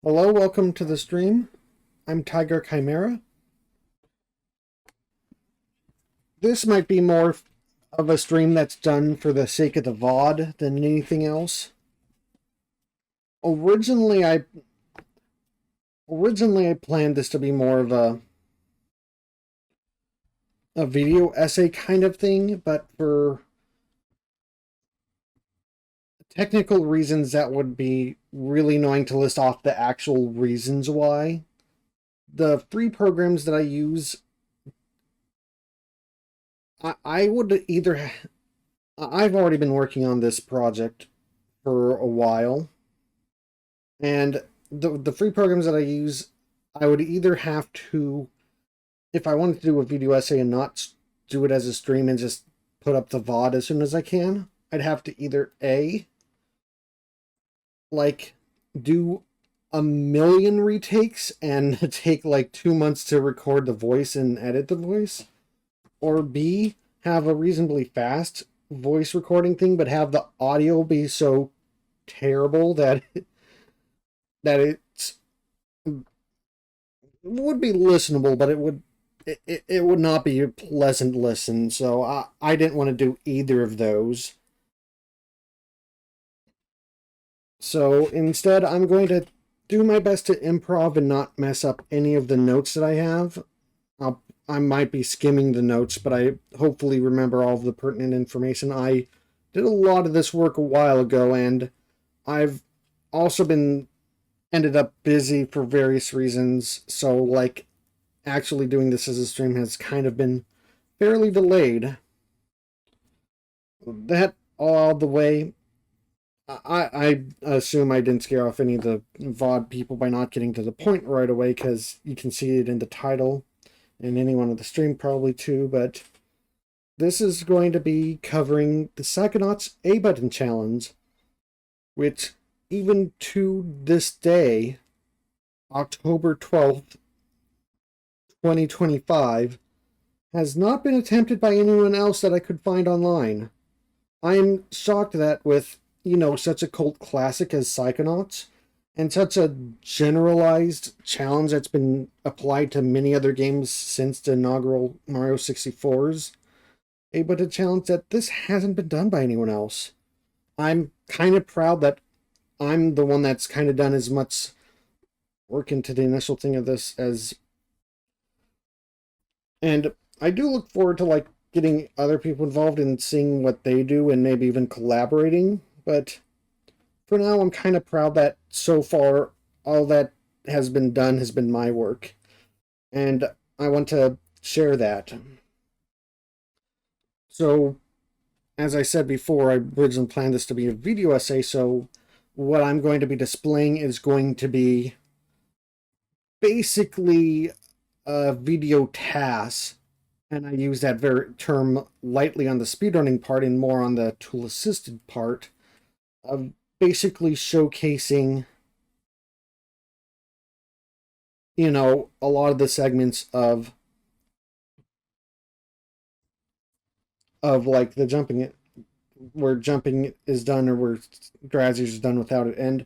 Hello, welcome to the stream. I'm Tiger Chimera. This might be more of a stream that's done for the sake of the VOD than anything else. Originally, I planned this to be more of a video essay kind of thing, but for technical reasons that would be really annoying to list off the actual reasons why. The free programs that I use, I would either I've already been working on this project for a while, and the free programs that I use, I would either have to, if I wanted to do a video essay and not do it as a stream and just put up the VOD as soon as I can, I'd have to either A, like, do a million retakes and take like 2 months to record the voice and edit the voice, or B, have a reasonably fast voice recording thing, but have the audio be so terrible that it's would be listenable, but it would not be a pleasant listen. So I didn't want to do either of those. So instead, I'm going to do my best to improv and not mess up any of the notes that I have. I might be skimming the notes, but I hopefully remember all of the pertinent information. I did a lot of this work a while ago, and I've also been ended up busy for various reasons. So, like, actually doing this as a stream has kind of been fairly delayed. That all the way. I assume I didn't scare off any of the VOD people by not getting to the point right away, because you can see it in the title, and anyone on the stream probably too, but this is going to be covering the Psychonauts A Button Challenge, which even to this day, October 12th, 2025, has not been attempted by anyone else that I could find online. I'm shocked that with, such a cult classic as Psychonauts, and such a generalized challenge that's been applied to many other games since the inaugural Mario 64's but a challenge, that this hasn't been done by anyone else. I'm kind of proud that I'm the one that's kind of done as much work into the initial thing of this as, and I do look forward to like getting other people involved and seeing what they do and maybe even collaborating. But for now, I'm kind of proud that so far all that has been done has been my work, and I want to share that. So, as I said before, I originally planned this to be a video essay, so what I'm going to be displaying is going to be basically a video task, and I use that very term lightly on the speedrunning part and more on the tool assisted part of basically showcasing, a lot of the segments of like the jumping, where jumping is done or where Drazier is done without it. And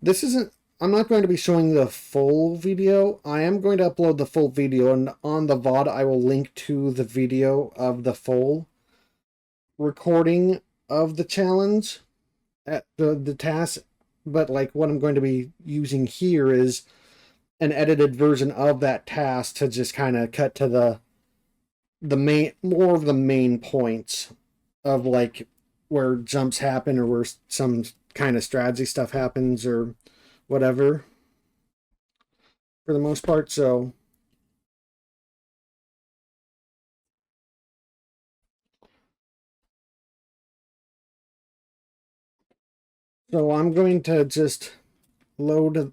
this isn't, I'm not going to be showing the full video. I am going to upload the full video, and on the VOD I will link to the video of the full recording of the challenge at the task. But like what I'm going to be using here is an edited version of that task to just kind of cut to the main, more of the main points of like where jumps happen or where some kind of strategy stuff happens or whatever, for the most part. So I'm going to just load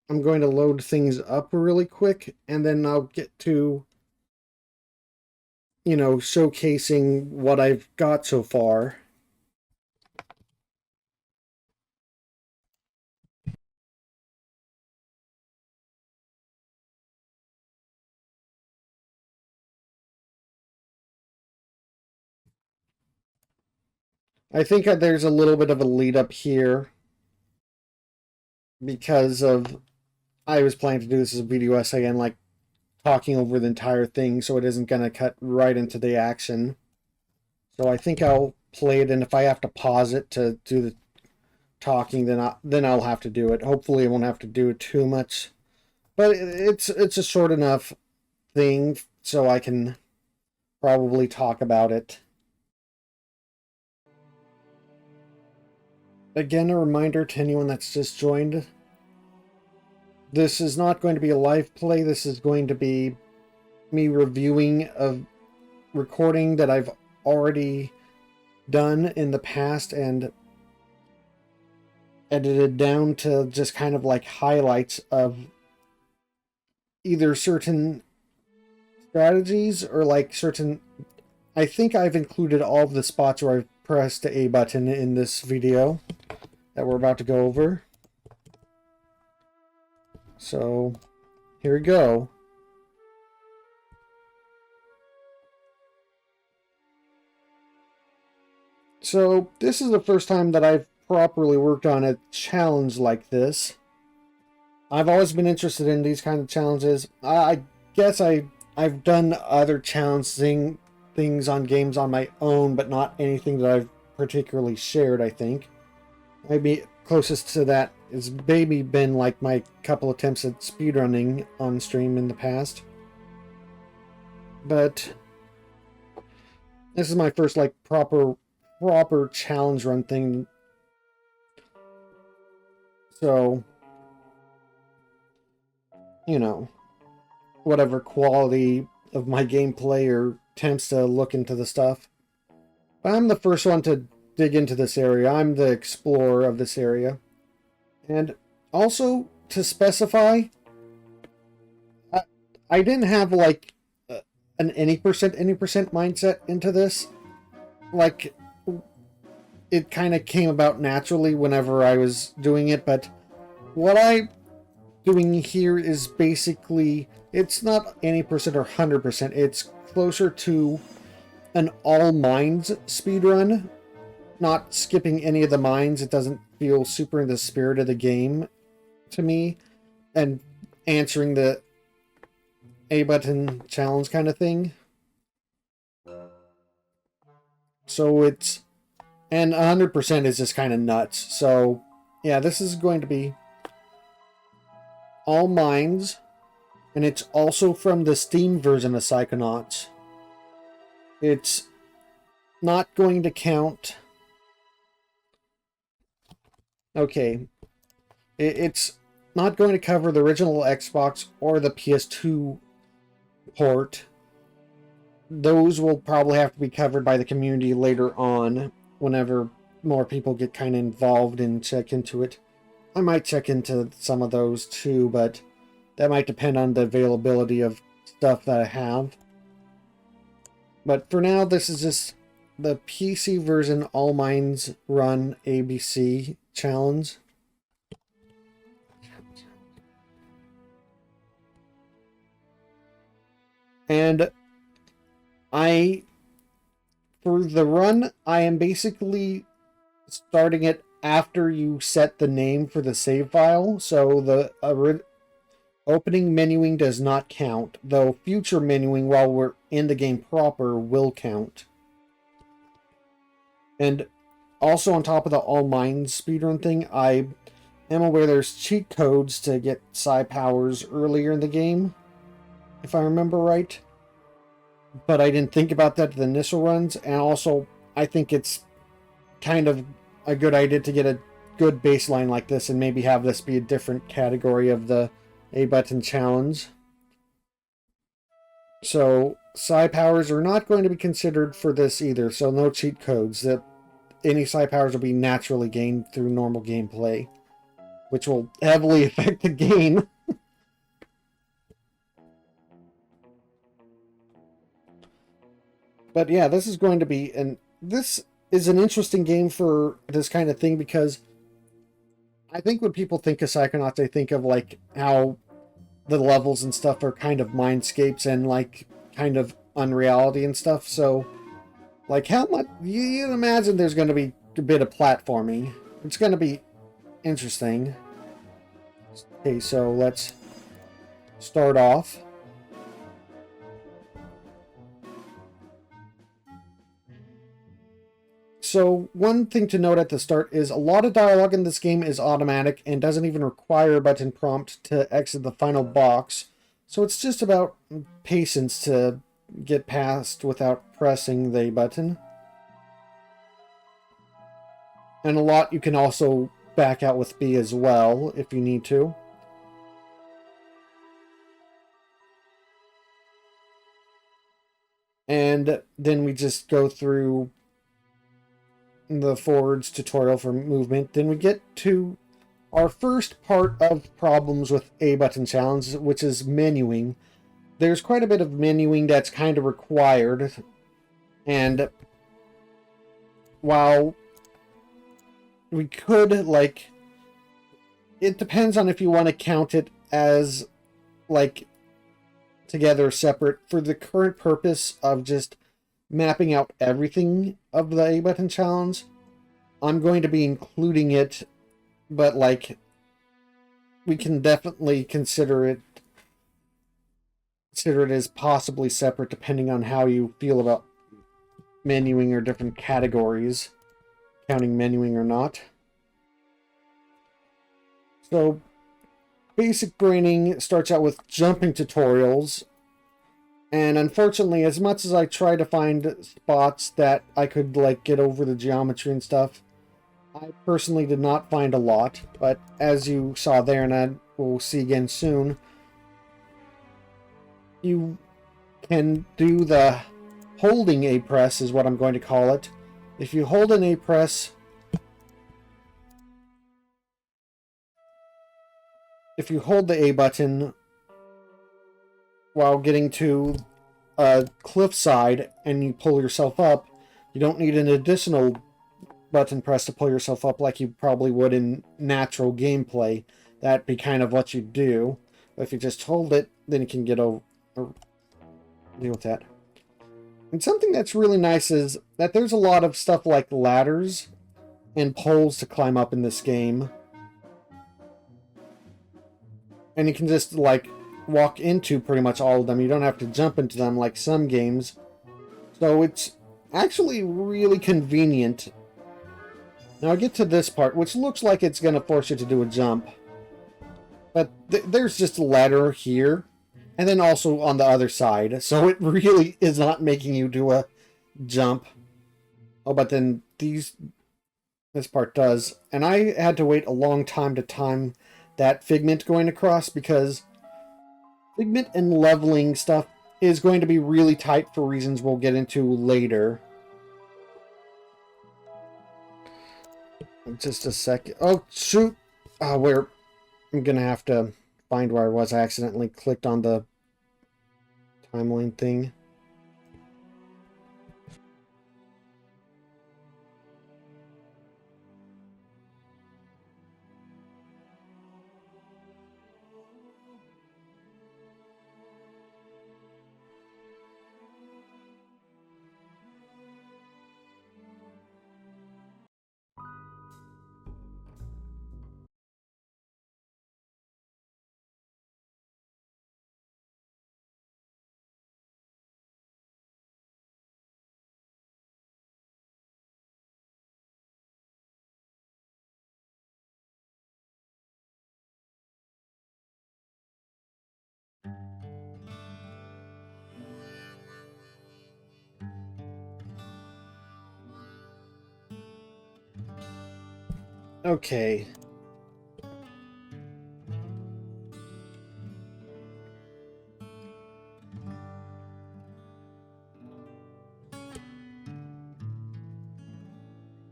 I'm going to load things up really quick, and then I'll get to, showcasing what I've got so far. I think there's a little bit of a lead up here. because of I was planning to do this as a video essay and like talking over the entire thing, so it isn't going to cut right into the action. So I think I'll play it, and if I have to pause it to do the talking, then I'll have to do it. Hopefully, I won't have to do it too much, but it's a short enough thing so I can probably talk about it. Again, a reminder to anyone that's just joined. This is not going to be a live play. This is going to be me reviewing a recording that I've already done in the past and edited down to just kind of like highlights of either certain strategies or like certain... I think I've included all of the spots where I've pressed the A button in this video that we're about to go over. So, here we go. So, this is the first time that I've properly worked on a challenge like this. I've always been interested in these kind of challenges. I guess I've done other challenging things on games on my own, but not anything that I've particularly shared, I think. Maybe closest to that is maybe been like my couple attempts at speedrunning on stream in the past. But this is my first like proper challenge run thing. So, you know, whatever quality of my gameplay or attempts to look into the stuff. But I'm the first one to dig into this area. I'm the explorer of this area. And also, to specify, I didn't have like an any percent mindset into this. Like, it kind of came about naturally whenever I was doing it, but what I'm doing here is basically, it's not any percent or 100%, it's closer to an all mines speedrun, not skipping any of the mines. It doesn't feel super in the spirit of the game to me, and answering the A button challenge kind of thing. So it's, and 100% is just kind of nuts. So yeah, this is going to be all mines, and it's also from the Steam version of Psychonauts. It's not going to count. Okay, it's not going to cover the original Xbox or the PS2 port. Those will probably have to be covered by the community later on, whenever more people get kind of involved and check into it. I might check into some of those too, but that might depend on the availability of stuff that I have. But for now, this is just the PC version All Mines Run ABC challenge. And for the run, I am basically starting it after you set the name for the save file, so the opening menuing does not count, though future menuing while we're in the game proper will count. And also on top of the all mines speedrun thing, I am aware there's cheat codes to get psi powers earlier in the game, if I remember right. But I didn't think about that in the initial runs, and also I think it's kind of a good idea to get a good baseline like this and maybe have this be a different category of the A button challenge. So psi powers are not going to be considered for this either, so no cheat codes. That any psi powers will be naturally gained through normal gameplay, which will heavily affect the game. But yeah, this is going to be, and this is an interesting game for this kind of thing, because I think when people think of Psychonauts, they think of like how the levels and stuff are kind of mindscapes and like kind of unreality and stuff. So like how much you imagine there's going to be a bit of platforming. It's going to be interesting. Okay, so let's start off. So one thing to note at the start is a lot of dialogue in this game is automatic and doesn't even require a button prompt to exit the final box. So it's just about patience to get past without pressing the button. And a lot you can also back out with B as well if you need to. And then we just go through the forwards tutorial for movement. Then we get to our first part of problems with A button challenge, which is menuing. There's quite a bit of menuing that's kind of required. And while we could, like, it depends on if you want to count it as, like, together separate. For the current purpose of just mapping out everything of the A button challenge, I'm going to be including it, but, like, we can definitely consider it as possibly separate depending on how you feel about menuing or different categories, counting menuing or not. So basic braining starts out with jumping tutorials, and unfortunately, as much as I try to find spots that I could, like, get over the geometry and stuff, I personally did not find a lot. But as you saw there, and I will see again soon, you can do the holding A press is what I'm going to call it. If you hold an A press, if you hold the A button while getting to a cliffside and you pull yourself up, you don't need an additional button press to pull yourself up like you probably would in natural gameplay. That'd be kind of what you do. But if you just hold it, then you can get over or deal with that. And something that's really nice is that there's a lot of stuff like ladders and poles to climb up in this game. And you can just, like, walk into pretty much all of them. You don't have to jump into them like some games. So it's actually really convenient. Now I get to this part, which looks like it's going to force you to do a jump. But there's just a ladder here. And then also on the other side. So it really is not making you do a jump. Oh, but then this part does. And I had to wait a long time to time that Figment going across, because Figment and leveling stuff is going to be really tight for reasons we'll get into later. Just a second. Oh, shoot! I'm gonna have to find where I was. I accidentally clicked on the timeline thing. Okay.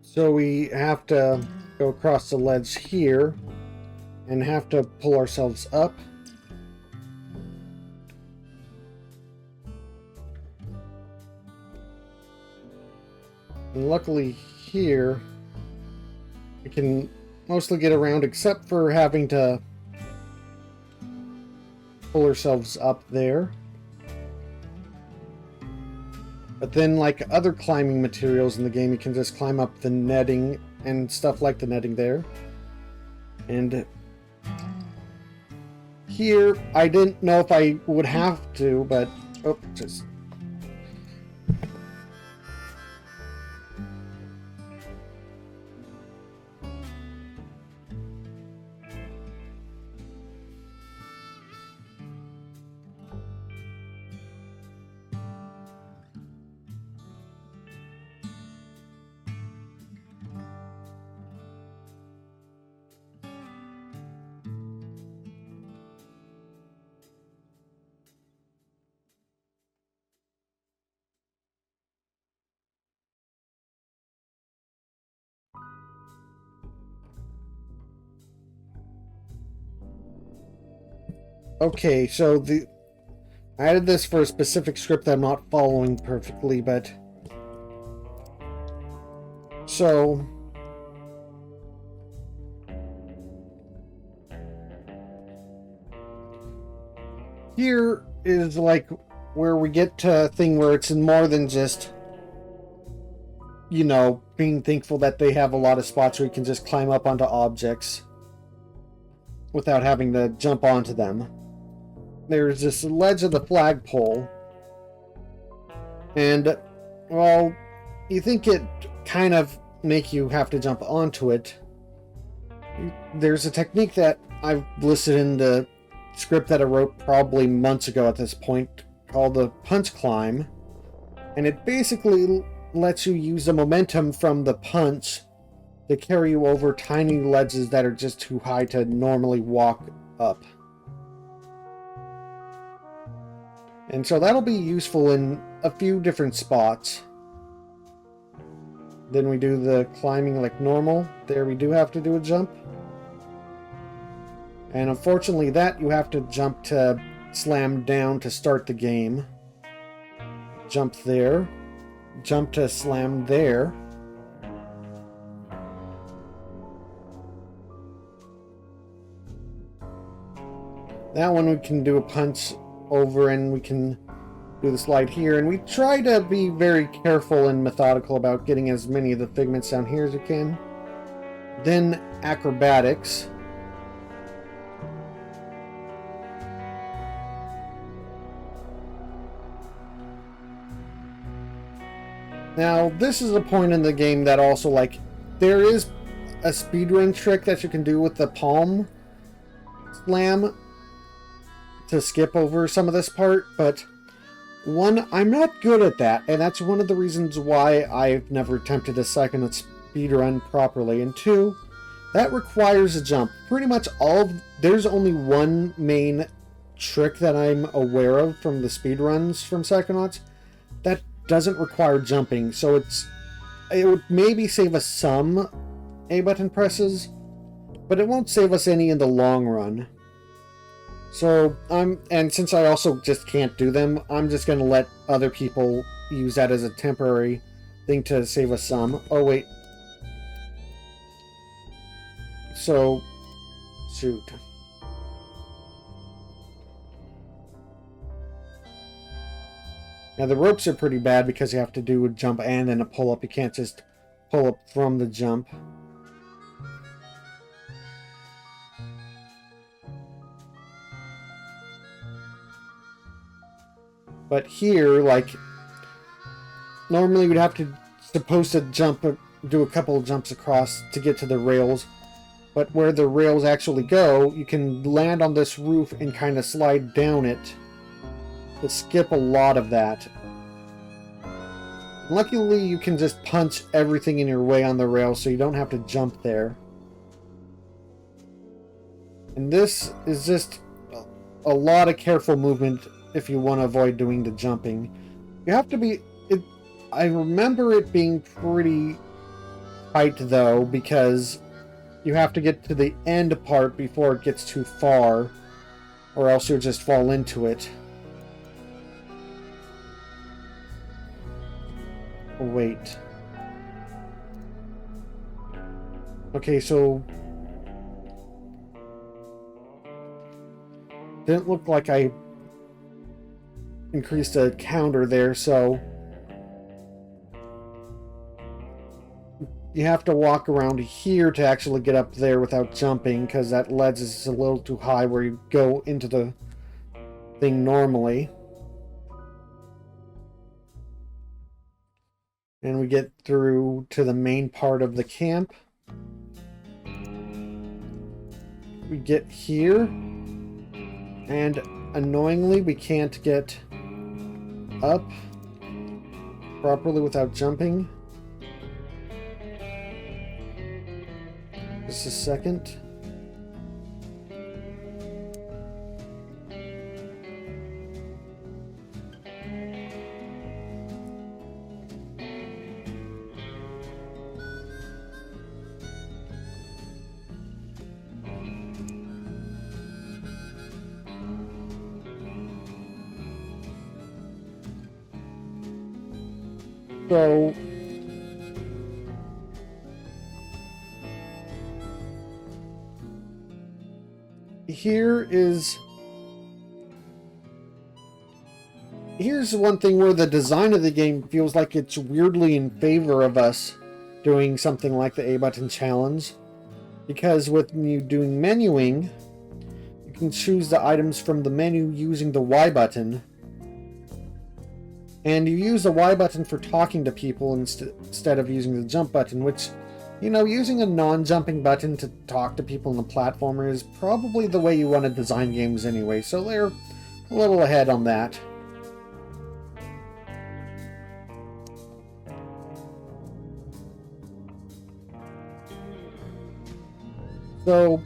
So we have to go across the ledge here and have to pull ourselves up. And luckily here we can mostly get around, except for having to pull ourselves up there. But then, like other climbing materials in the game, you can just climb up the netting and stuff like the netting there. And Here, I didn't know if I would have to, but... Oh, just... Okay, so I added this for a specific script that I'm not following perfectly, but... So... Here is like where we get to a thing where it's more than just, you know, being thankful that they have a lot of spots where you can just climb up onto objects without having to jump onto them. There's this ledge of the flagpole, and, well, you think it kind of make you have to jump onto it. There's a technique that I've listed in the script that I wrote probably months ago at this point called the punch climb, and it basically lets you use the momentum from the punch to carry you over tiny ledges that are just too high to normally walk up. And so that'll be useful in a few different spots. Then we do the climbing like normal. There we do have to do a jump. And unfortunately that you have to jump to slam down to start the game. Jump there. Jump to slam there. That one we can do a punch over, and we can do the slide here. And we try to be very careful and methodical about getting as many of the figments down here as we can. Then acrobatics. Now, this is a point in the game that also, like, there is a speedrun trick that you can do with the palm slam to skip over some of this part, but one, I'm not good at that, and that's one of the reasons why I've never attempted a Psychonauts speedrun properly. And two, that requires a jump. Pretty much there's only one main trick that I'm aware of from the speedruns from Psychonauts that doesn't require jumping, so it would maybe save us some A button presses, but it won't save us any in the long run. So and since I also just can't do them, I'm just gonna let other people use that as a temporary thing to save us some. Oh wait. So shoot. Now the ropes are pretty bad because you have to do a jump and then a pull up. You can't just pull up from the jump. But here, like, normally we'd have to supposed to do a couple of jumps across to get to the rails. But where the rails actually go, you can land on this roof and kind of slide down it to skip a lot of that. Luckily, you can just punch everything in your way on the rail, so you don't have to jump there. And this is just a lot of careful movement if you want to avoid doing the jumping. You have to be... I remember it being pretty tight, though, because you have to get to the end part before it gets too far, or else you'll just fall into it. Oh, wait. Okay, so... Didn't look like I increased a counter there, so... you have to walk around here to actually get up there without jumping, because that ledge is a little too high where you go into the thing normally. And we get through to the main part of the camp. We get here, and annoyingly we can't get up properly without jumping. Just a second. So here's one thing where the design of the game feels like it's weirdly in favor of us doing something like the A button challenge, because when you doing menuing, you can choose the items from the menu using the Y button. And you use the Y button for talking to people instead of using the jump button, which, you know, using a non-jumping button to talk to people in the platformer is probably the way you want to design games anyway, so they're a little ahead on that. So,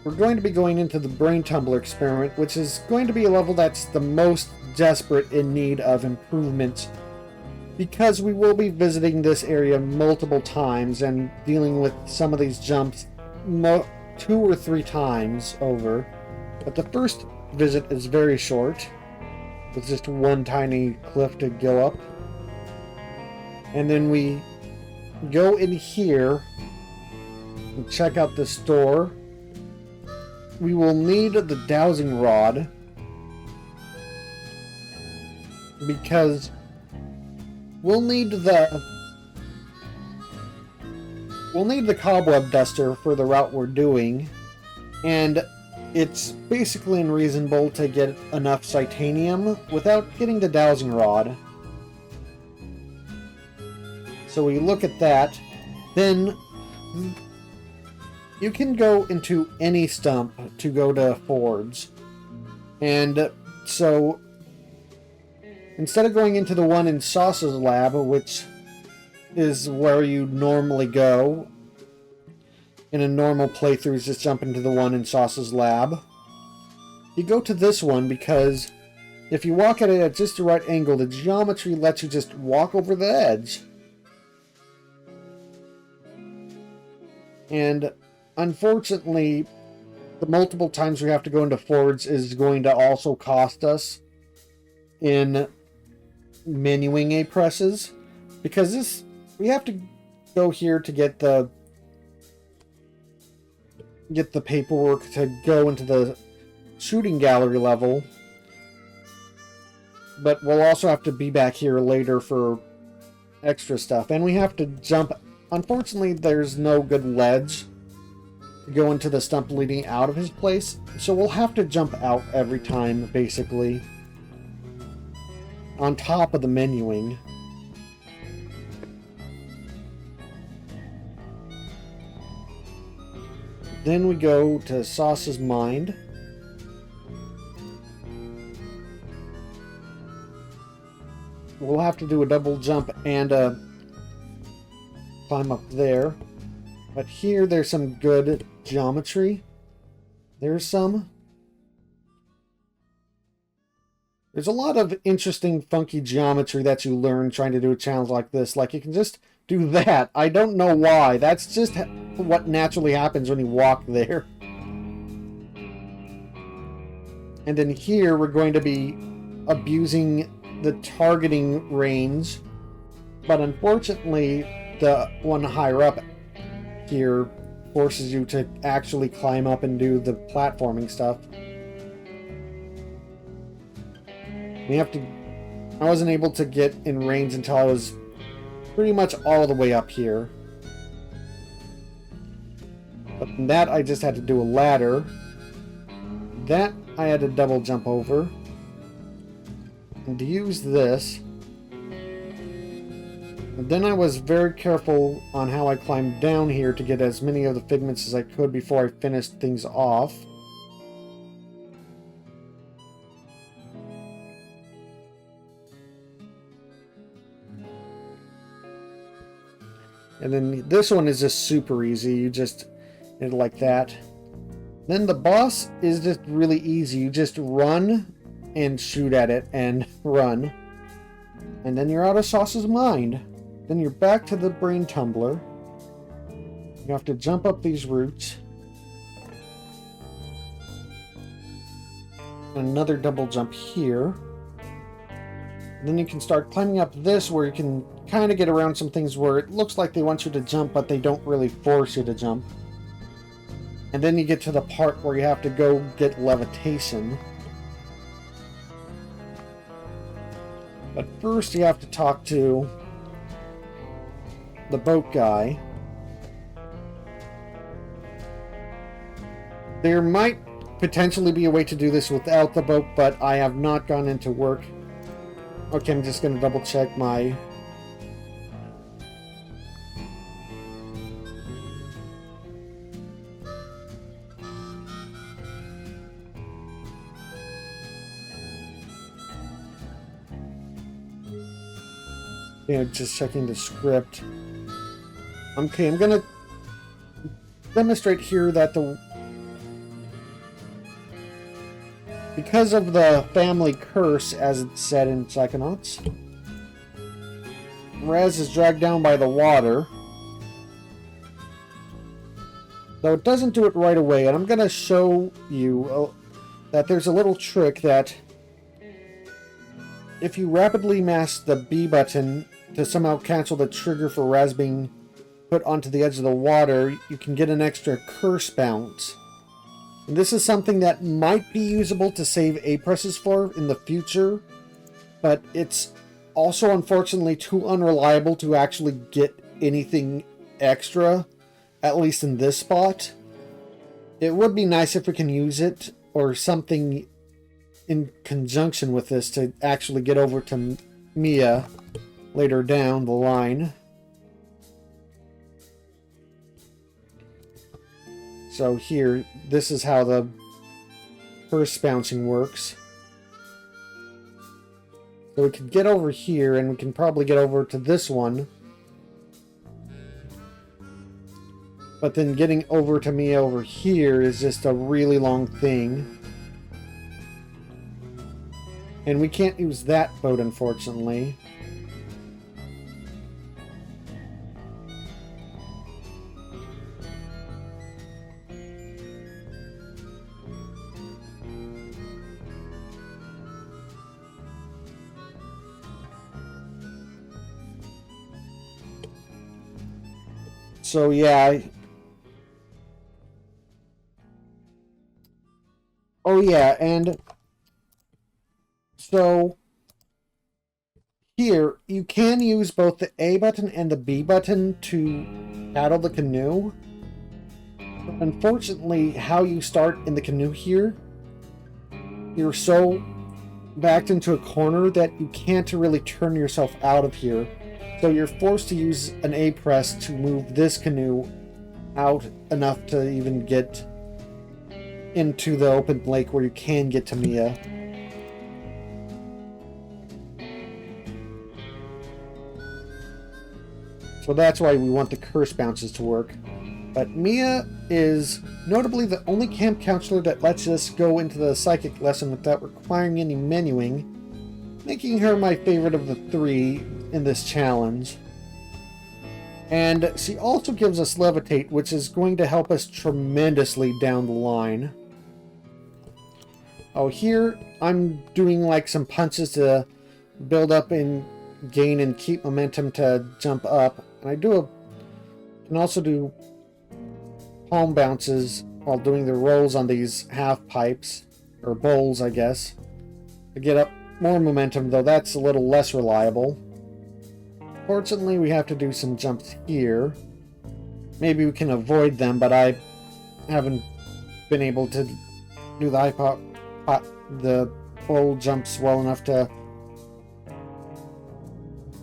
we're going to be going into the Brain Tumbler experiment, which is going to be a level that's the most desperate in need of improvements, because we will be visiting this area multiple times and dealing with some of these jumps 2 or 3 times over. But the first visit is very short, with just one tiny cliff to go up. And then we go in here and check out the store. We will need the dowsing rod, because we'll need the cobweb duster for the route we're doing, and it's basically unreasonable to get enough titanium without getting the dowsing rod. So we look at that. Then you can go into any stump to go to Ford's. And so instead of going into the one in Sauce's lab, which is where you normally go in a normal playthrough, is just jump into the one in Sauce's lab, you go to this one, because if you walk at it at just the right angle, the geometry lets you just walk over the edge. And unfortunately, the multiple times we have to go into Ford's is going to also cost us in menuing A presses, because we have to go here to get the paperwork to go into the shooting gallery level, but we'll also have to be back here later for extra stuff, and we have to jump. Unfortunately, there's no good ledge to go into the stump leading out of his place, so we'll have to jump out every time, basically, on top of the menuing. Then we go to Sauce's mind. We'll have to do a double jump and climb up there. But here there's some good geometry. There's a lot of interesting, funky geometry that you learn trying to do a challenge like this. Like, you can just do that. I don't know why. That's just what naturally happens when you walk there. And then here we're going to be abusing the targeting range. But unfortunately, the one higher up here forces you to actually climb up and do the platforming stuff. I wasn't able to get in range until I was pretty much all the way up here. And that I just had to do a ladder. That I had to double jump over. And to use this. And then I was very careful on how I climbed down here to get as many of the figments as I could before I finished things off. And then this one is just super easy. You just hit it like that. Then the boss is just really easy. You just run and shoot at it and run. And then you're out of Sauce's mind. Then you're back to the brain tumbler. You have to jump up these roots. Another double jump here. And then you can start climbing up this where you can kind of get around some things where it looks like they want you to jump, but they don't really force you to jump. And then you get to the part where you have to go get levitation. But first you have to talk to the boat guy. There might potentially be a way to do this without the boat, but I have not gone into work. Okay, I'm just going to double check my... Yeah, just checking the script. Okay, I'm going to demonstrate here that because of the family curse, as it's said in Psychonauts, Rez is dragged down by the water. Though it doesn't do it right away, and I'm going to show you that there's a little trick that if you rapidly mash the B button to somehow cancel the trigger for Raz being put onto the edge of the water, you can get an extra curse bounce. And this is something that might be usable to save A presses for in the future, but it's also unfortunately too unreliable to actually get anything extra, at least in this spot. It would be nice if we can use it or something in conjunction with this to actually get over to Mia later down the line. So here, this is how the curse bouncing works. So we can get over here, and we can probably get over to this one. But then getting over to Mia over here is just a really long thing. And we can't use that boat, unfortunately. So yeah. Oh yeah, and so here you can use both the A button and the B button to paddle the canoe. But unfortunately, how you start in the canoe here, you're so backed into a corner that you can't really turn yourself out of here. So you're forced to use an A press to move this canoe out enough to even get into the open lake where you can get to Mia. So that's why we want the curse bounces to work. But Mia is notably the only camp counselor that lets us go into the psychic lesson without requiring any menuing, making her my favorite of the three in this challenge. And she also gives us levitate, which is going to help us tremendously down the line. Oh, here I'm doing like some punches to build up and gain and keep momentum to jump up. And I can also do palm bounces while doing the rolls on these half pipes, or bowls I guess, to get up more momentum, though that's a little less reliable. Fortunately, we have to do some jumps here. Maybe we can avoid them, but I haven't been able to do the full jumps well enough to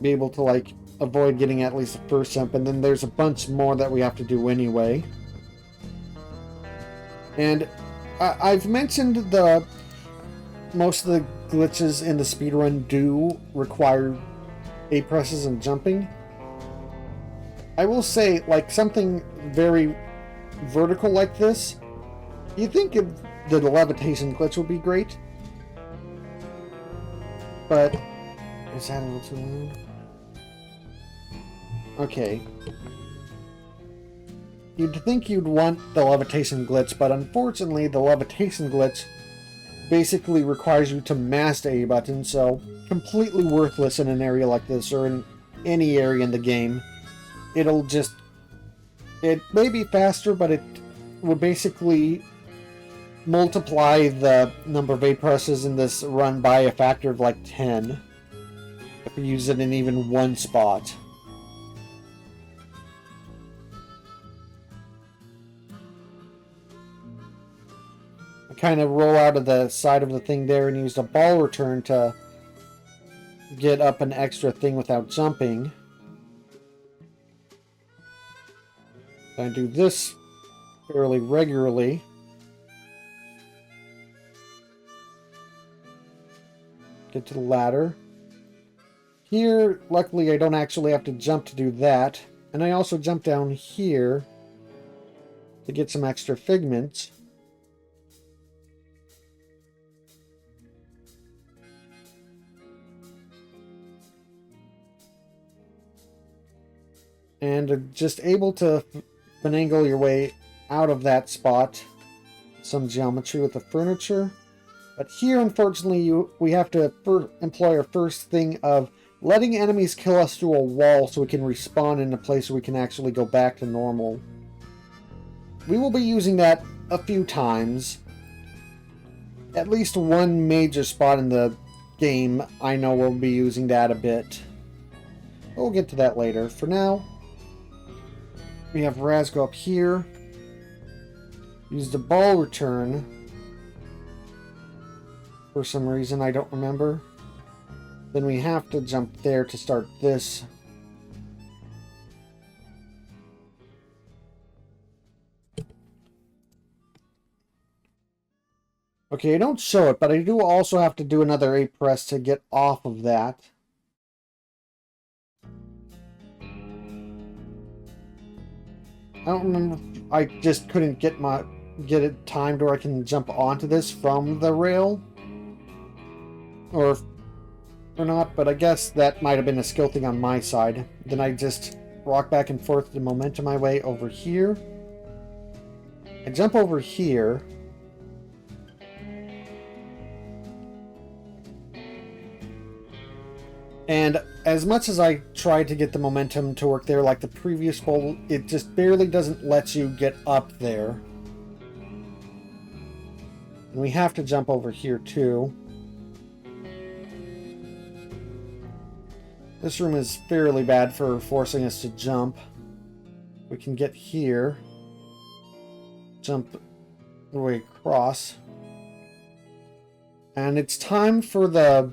be able to like avoid getting at least the first jump, and then there's a bunch more that we have to do anyway. And I've mentioned most of the glitches in the speedrun do require A presses and jumping. I will say, like, something very vertical like this, you think the levitation glitch would be great, but is that a little too loud? Okay. You'd think you'd want the levitation glitch, but unfortunately the levitation glitch basically requires you to mash the A button, so completely worthless in an area like this, or in any area in the game. It may be faster, but it would basically multiply the number of A presses in this run by a factor of like 10 if you use it in even one spot. I kind of roll out of the side of the thing there and use a ball return to get up an extra thing without jumping. I do this fairly regularly. Get to the ladder. Here, luckily, I don't actually have to jump to do that. And I also jump down here to get some extra figments. And just able to finagle your way out of that spot. Some geometry with the furniture. But here, unfortunately, we have to employ our first thing of letting enemies kill us through a wall so we can respawn in a place where we can actually go back to normal. We will be using that a few times. At least one major spot in the game, I know we'll be using that a bit. We'll get to that later. For now, we have Raz go up here. Use the ball return. For some reason, I don't remember. Then we have to jump there to start this. Okay, I don't show it, but I do also have to do another A press to get off of that. I don't remember. I just couldn't get it timed where I can jump onto this from the rail. Or not, but I guess that might have been a skill thing on my side. Then I just rock back and forth to momentum my way over here. I jump over here. And as much as I tried to get the momentum to work there like the previous bowl, it just barely doesn't let you get up there. And we have to jump over here too. This room is fairly bad for forcing us to jump. We can get here. Jump the way across. And it's time for the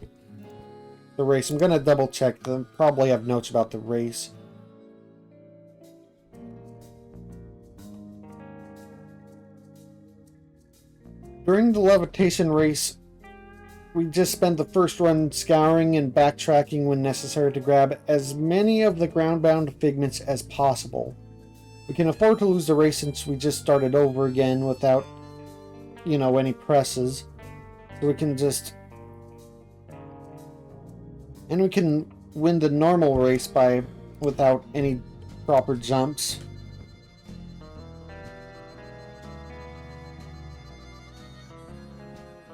race. I'm going to double check. They'll probably have notes about the race. During the levitation race, we just spend the first run scouring and backtracking when necessary to grab as many of the ground-bound figments as possible. We can afford to lose the race since we just started over again without, any presses. So we can just... And we can win the normal race without any proper jumps.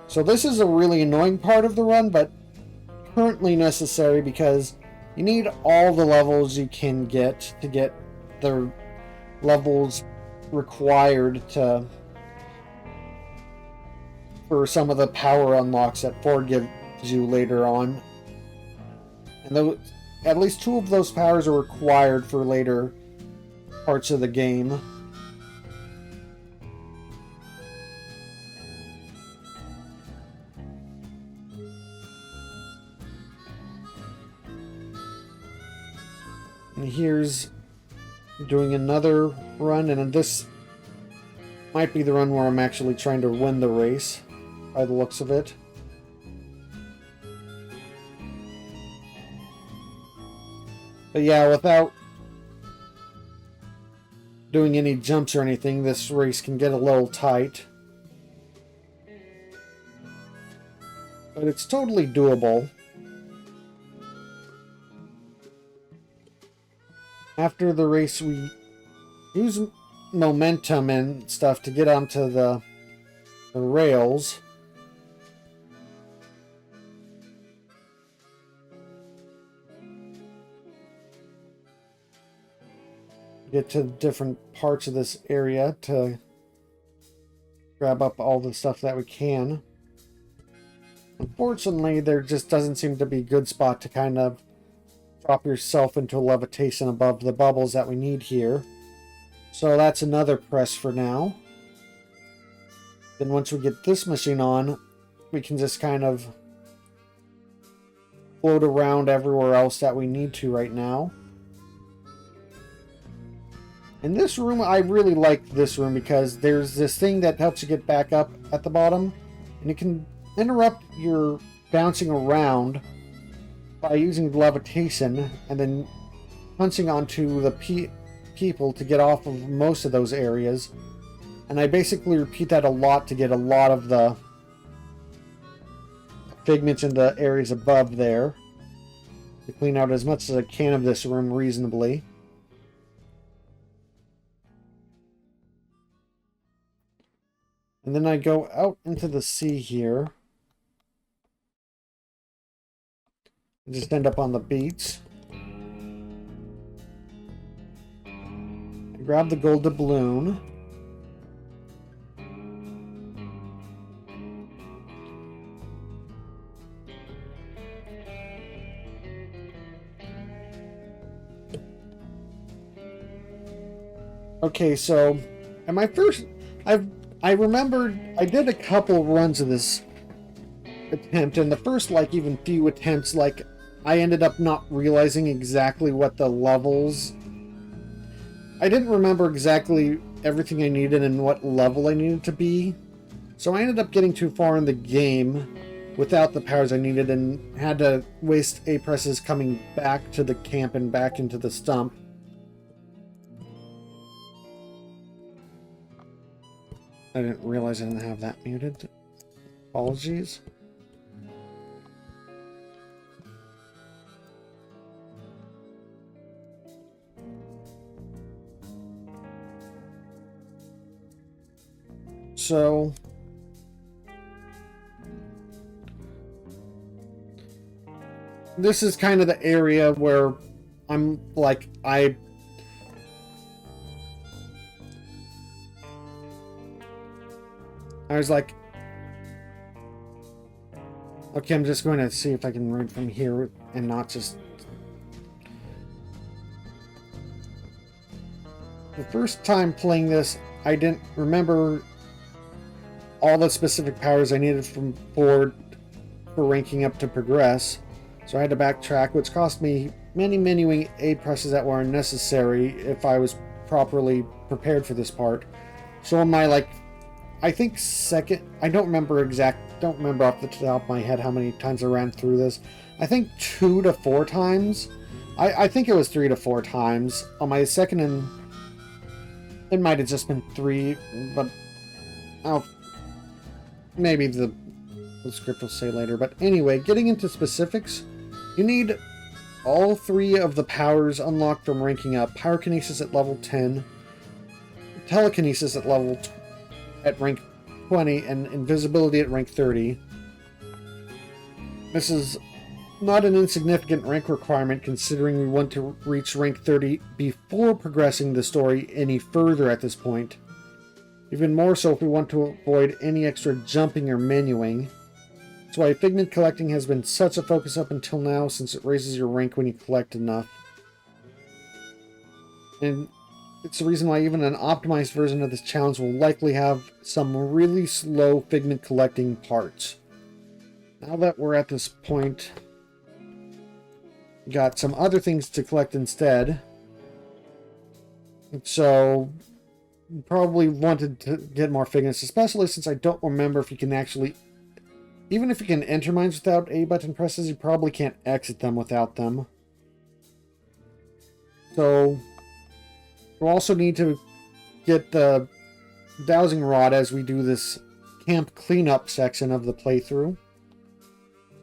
So this is a really annoying part of the run, but currently necessary because you need all the levels you can get to get the levels required for some of the power unlocks that 4 gives you later on. And at least 2 of those powers are required for later parts of the game. And here's doing another run, and this might be the run where I'm actually trying to win the race, by the looks of it. But yeah, without doing any jumps or anything, this race can get a little tight. But it's totally doable. After the race, we use momentum and stuff to get onto the rails. Get to different parts of this area to grab up all the stuff that we can. Unfortunately, there just doesn't seem to be a good spot to kind of drop yourself into levitation above the bubbles that we need here. So that's another press for now. Then once we get this machine on, we can just kind of float around everywhere else that we need to right now. In this room, I really like this room because there's this thing that helps you get back up at the bottom, and it can interrupt your bouncing around by using levitation and then punching onto the people to get off of most of those areas. And I basically repeat that a lot to get a lot of the figments in the areas above there to clean out as much as I can of this room reasonably. And then I go out into the sea here. And just end up on the beach. I grab the gold doubloon. Okay, so at my first, I remembered I did a couple runs of this attempt, and the first even few attempts, I ended up not realizing exactly what the levels. I didn't remember exactly everything I needed and what level I needed to be, so I ended up getting too far in the game without the powers I needed and had to waste A presses coming back to the camp and back into the stump. I didn't realize I didn't have that muted. Apologies. So this is kind of the area where I'm I was like, okay, I'm just going to see if I can read from here and not just... The first time playing this, I didn't remember all the specific powers I needed for ranking up to progress, so I had to backtrack, which cost me many A presses that were unnecessary if I was properly prepared for this part. So on my I think second, I don't remember off the top of my head how many times I ran through this. I think 2 to 4 times. I think it was 3 to 4 times. On my second, and it might have just been 3, but maybe the script will say later. But anyway, getting into specifics, you need all 3 of the powers unlocked from ranking up. Pyrokinesis at level 10, telekinesis at rank 20, and invisibility at rank 30. This is not an insignificant rank requirement considering we want to reach rank 30 before progressing the story any further at this point. Even more so if we want to avoid any extra jumping or menuing. That's why figment collecting has been such a focus up until now, since it raises your rank when you collect enough. And it's the reason why even an optimized version of this challenge will likely have some really slow figment collecting parts. Now that we're at this point, got some other things to collect instead. So probably wanted to get more fitness, especially since I don't remember if you can actually, even if you can enter mines without A button presses, you probably can't exit them without them. So we'll also need to get the dowsing rod as we do this camp cleanup section of the playthrough.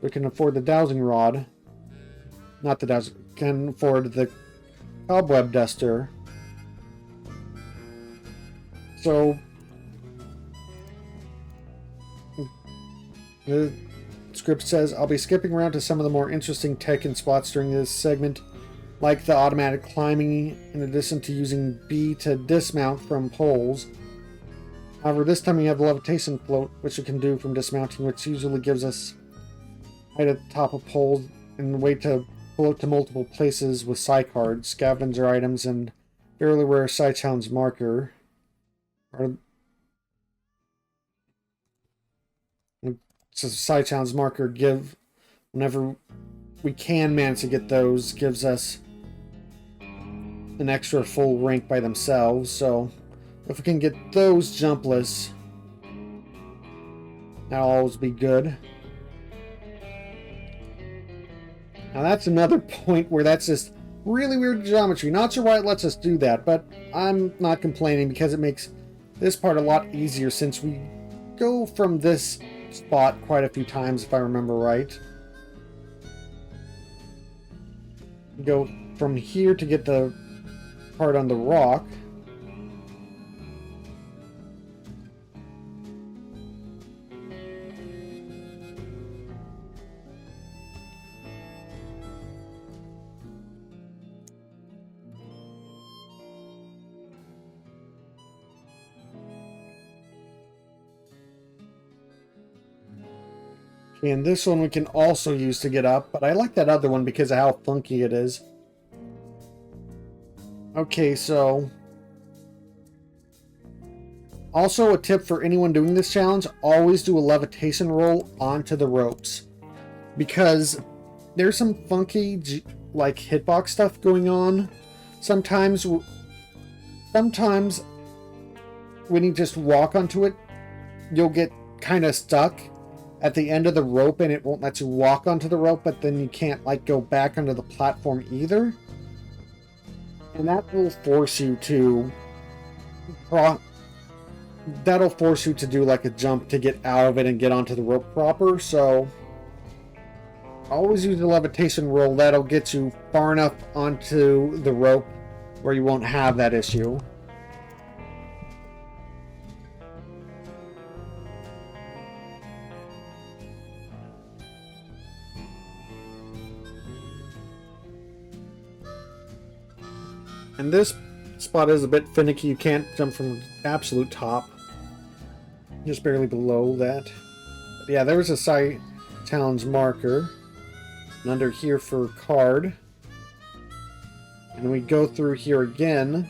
We can afford the dowsing rod. Not the dowsing, can afford the cobweb duster. So the script says, I'll be skipping around to some of the more interesting Tekken spots during this segment, like the automatic climbing, in addition to using B to dismount from poles. However, this time you have the levitation float, which you can do from dismounting, which usually gives us height at the top of poles and a way to float to multiple places with psi cards, scavenger items, and fairly rare Psychonauts marker. So Psychonauts marker give, whenever we can manage to get those, gives us an extra full rank by themselves. So if we can get those jumpless, that'll always be good. Now that's another point where that's just really weird geometry. Not sure why it lets us do that, but I'm not complaining because it makes this part a lot easier since we go from this spot quite a few times, if I remember right. Go from here to get the part on the rock. And this one we can also use to get up, but I like that other one because of how funky it is. Okay, so also a tip for anyone doing this challenge, always do a levitation roll onto the ropes, because there's some funky like hitbox stuff going on. Sometimes when you just walk onto it, you'll get kind of stuck at the end of the rope and it won't let you walk onto the rope, but then you can't like go back onto the platform either. And that will force you to do like a jump to get out of it and get onto the rope proper. So always use the levitation roll. That'll get you far enough onto the rope where you won't have that issue. And this spot is a bit finicky. You can't jump from the absolute top. Just barely below that. But yeah, there's a Psychonauts marker. And under here for card. And we go through here again.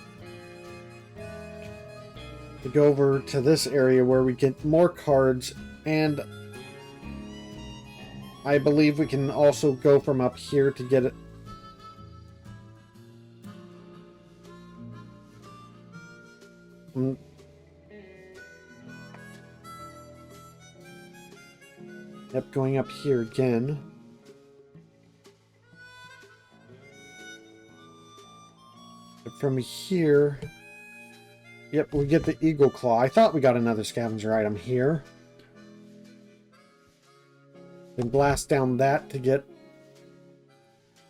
We go over to this area where we get more cards. And I believe we can also go from up here to get it. Yep, going up here again. But from here, yep, we get the eagle claw. I thought we got another scavenger item here. Then blast down that to get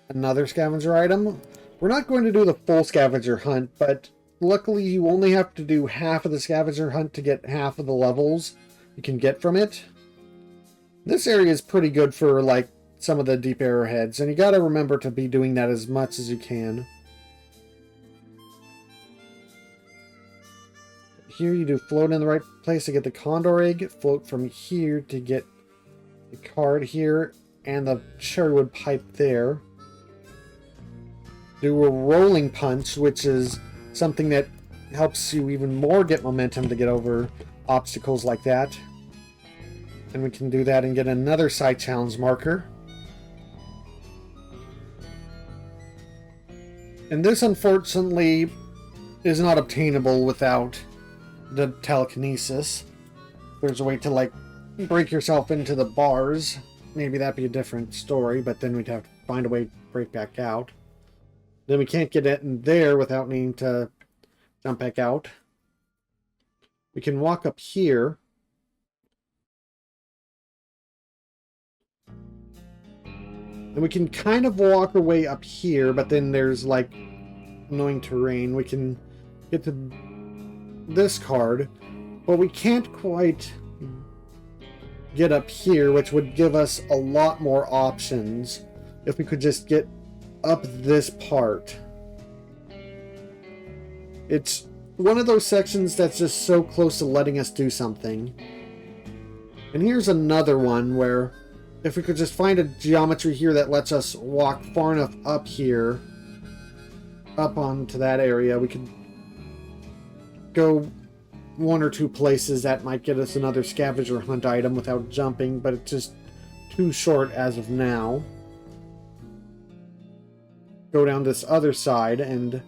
another scavenger item. We're not going to do the full scavenger hunt, but luckily you only have to do half of the scavenger hunt to get half of the levels you can get from it. This area is pretty good for like some of the deep arrowheads, and you gotta remember to be doing that as much as you can. Here you do float in the right place to get the condor egg, float from here to get the card here, and the cherrywood pipe there. Do a rolling punch, which is something that helps you even more get momentum to get over obstacles like that. And we can do that and get another Psychonauts marker. And this, unfortunately, is not obtainable without the telekinesis. There's a way to, like, break yourself into the bars. Maybe that'd be a different story, but then we'd have to find a way to break back out. Then we can't get it in there without needing to jump back out. We can walk up here. And we can kind of walk our way up here, but then there's, like, annoying terrain. We can get to this card, but we can't quite get up here, which would give us a lot more options if we could just get up this part. It's one of those sections that's just so close to letting us do something. And here's another one where if we could just find a geometry here that lets us walk far enough up here, up onto that area, we could go one or two places that might get us another scavenger hunt item without jumping, but it's just too short as of now. Go down this other side and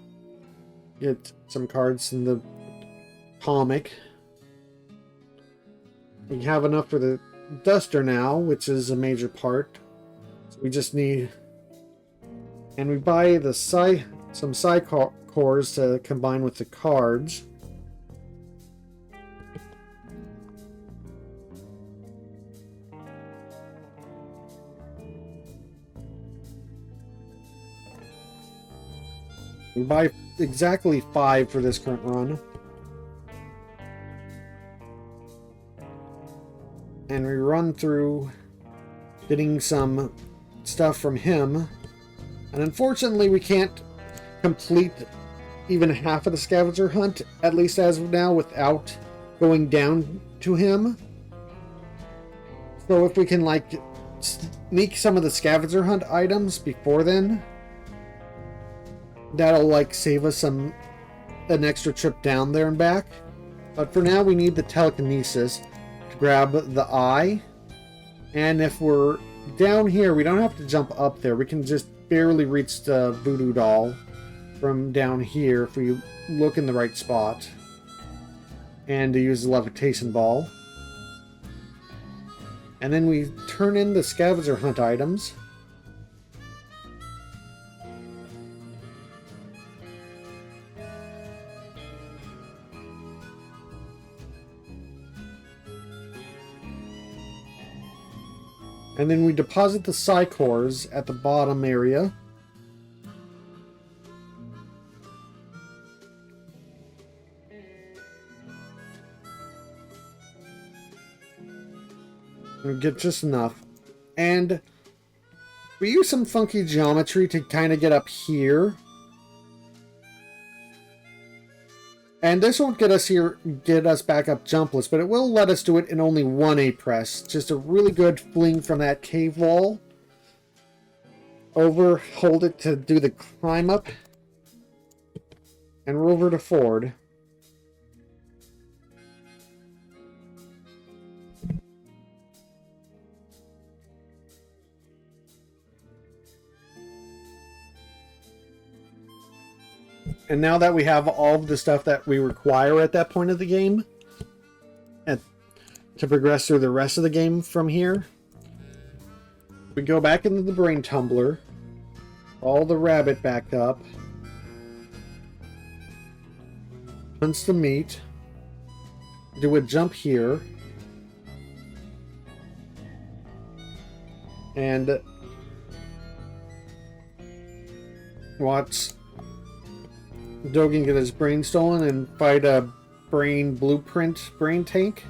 get some cards in the comic. We have enough for the duster now, which is a major part. So we just need... And we buy the some psi cores to combine with the cards. We buy exactly 5 for this current run. And we run through getting some stuff from him. And unfortunately we can't complete even half of the scavenger hunt, at least as of now, without going down to him. So if we can, like, sneak some of the scavenger hunt items before then, that'll, like, save us an extra trip down there and back. But for now we need the telekinesis to grab the eye. And if we're down here, we don't have to jump up there. We can just barely reach the voodoo doll from down here if we look in the right spot. And to use the levitation ball. And then we turn in the scavenger hunt items. And then we deposit the psi cores at the bottom area. We get just enough. And we use some funky geometry to kind of get up here. And this won't get us back up jumpless, but it will let us do it in only one A press. Just a really good fling from that cave wall. Over, hold it to do the climb up. And rover to forward. And now that we have all of the stuff that we require at that point of the game, and to progress through the rest of the game from here, we go back into the brain tumbler, all the rabbit back up, punch the meat, do a jump here, and watch Dogen get his brain stolen and fight a brain blueprint brain tank.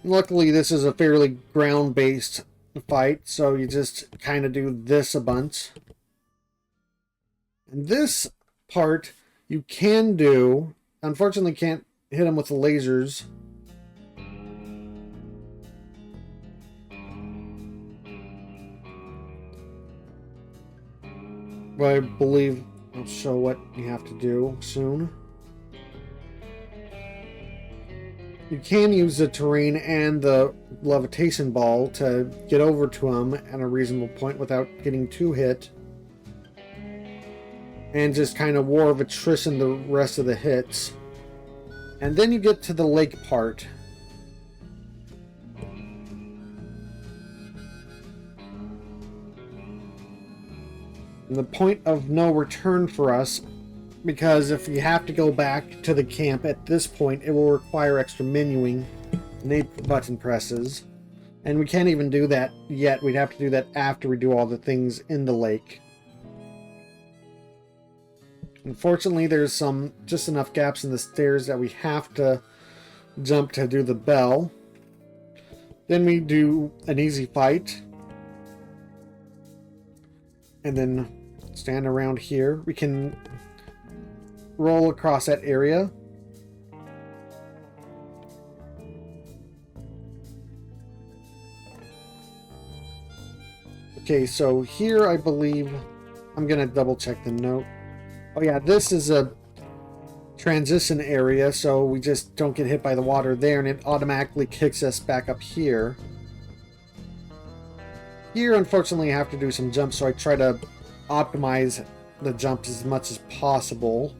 Luckily, this is a fairly ground-based fight, so you just kind of do this a bunch. And this part you can do. Unfortunately, can't hit him with the lasers. But I believe I'll show what you have to do soon. You can use the terrain and the levitation ball to get over to him at a reasonable point without getting too hit. and just kind of war of attrition the rest of the hits. And then you get to the lake part. And the point of no return for us, because if you have to go back to the camp at this point, it will require extra menuing and 8 button presses. And we can't even do that yet. We'd have to do that after we do all the things in the lake. Unfortunately, there's just enough gaps in the stairs that we have to jump to do the bell. Then we do an easy fight. And then stand around here. We can roll across that area. Okay, so here I believe I'm gonna double check the note. Oh yeah, this is a transition area, so we just don't get hit by the water there, and it automatically kicks us back up here. Here, unfortunately, I have to do some jumps, so I try to optimize the jumps as much as possible.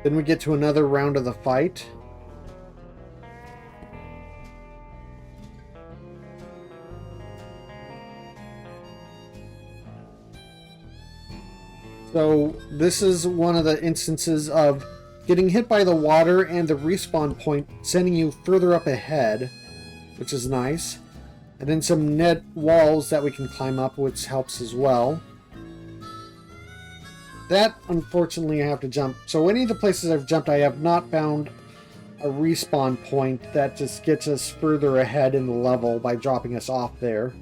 Then we get to another round of the fight. So this is one of the instances of getting hit by the water and the respawn point sending you further up ahead, which is nice. And then some net walls that we can climb up, which helps as well. That, unfortunately, I have to jump. So any of the places I've jumped, I have not found a respawn point that just gets us further ahead in the level by dropping us off there.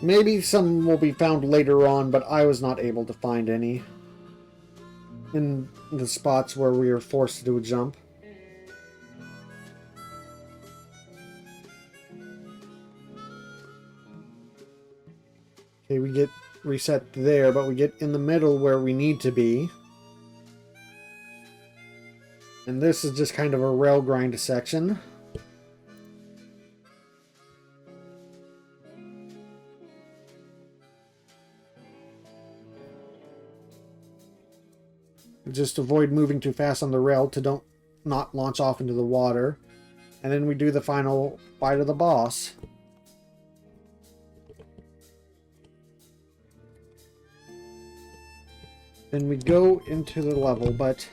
Maybe some will be found later on, but I was not able to find any in the spots where we were forced to do a jump. Okay, we get reset there, but we get in the middle where we need to be. And this is just kind of a rail grind section. Just avoid moving too fast on the rail to not launch off into the water. And then we do the final fight of the boss. Then we go into the level, but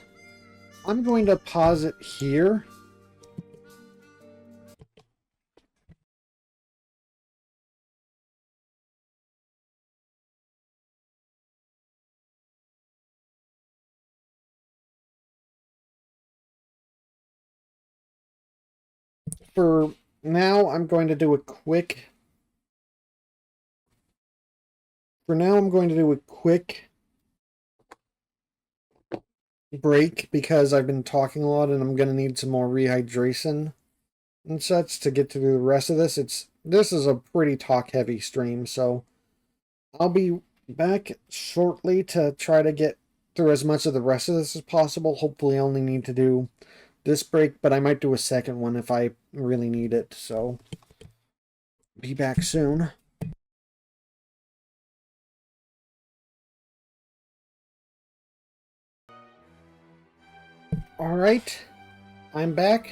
I'm going to pause it here. For now, I'm going to do a quick... break because I've been talking a lot and I'm going to need some more rehydration and such to get to the rest of this. This is a pretty talk-heavy stream, so I'll be back shortly to try to get through as much of the rest of this as possible. Hopefully I only need to do this break, but I might do a second one if I really need it, so be back soon. Alright, I'm back.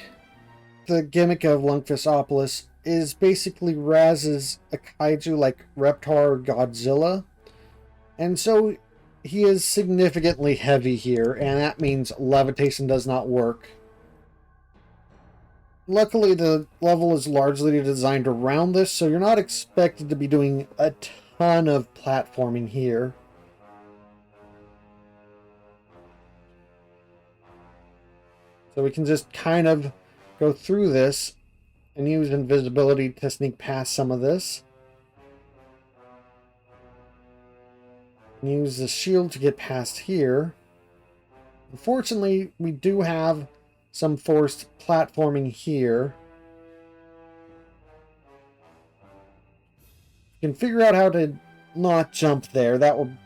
The gimmick of Lungfistopolis is basically Raz's a kaiju like Reptar or Godzilla, and so he is significantly heavy here, and that means levitation does not work. Luckily, the level is largely designed around this, so you're not expected to be doing a ton of platforming here. So we can just kind of go through this and use invisibility to sneak past some of this. And use the shield to get past here. Unfortunately, we do have some forced platforming here. You can figure out how to not jump there. That would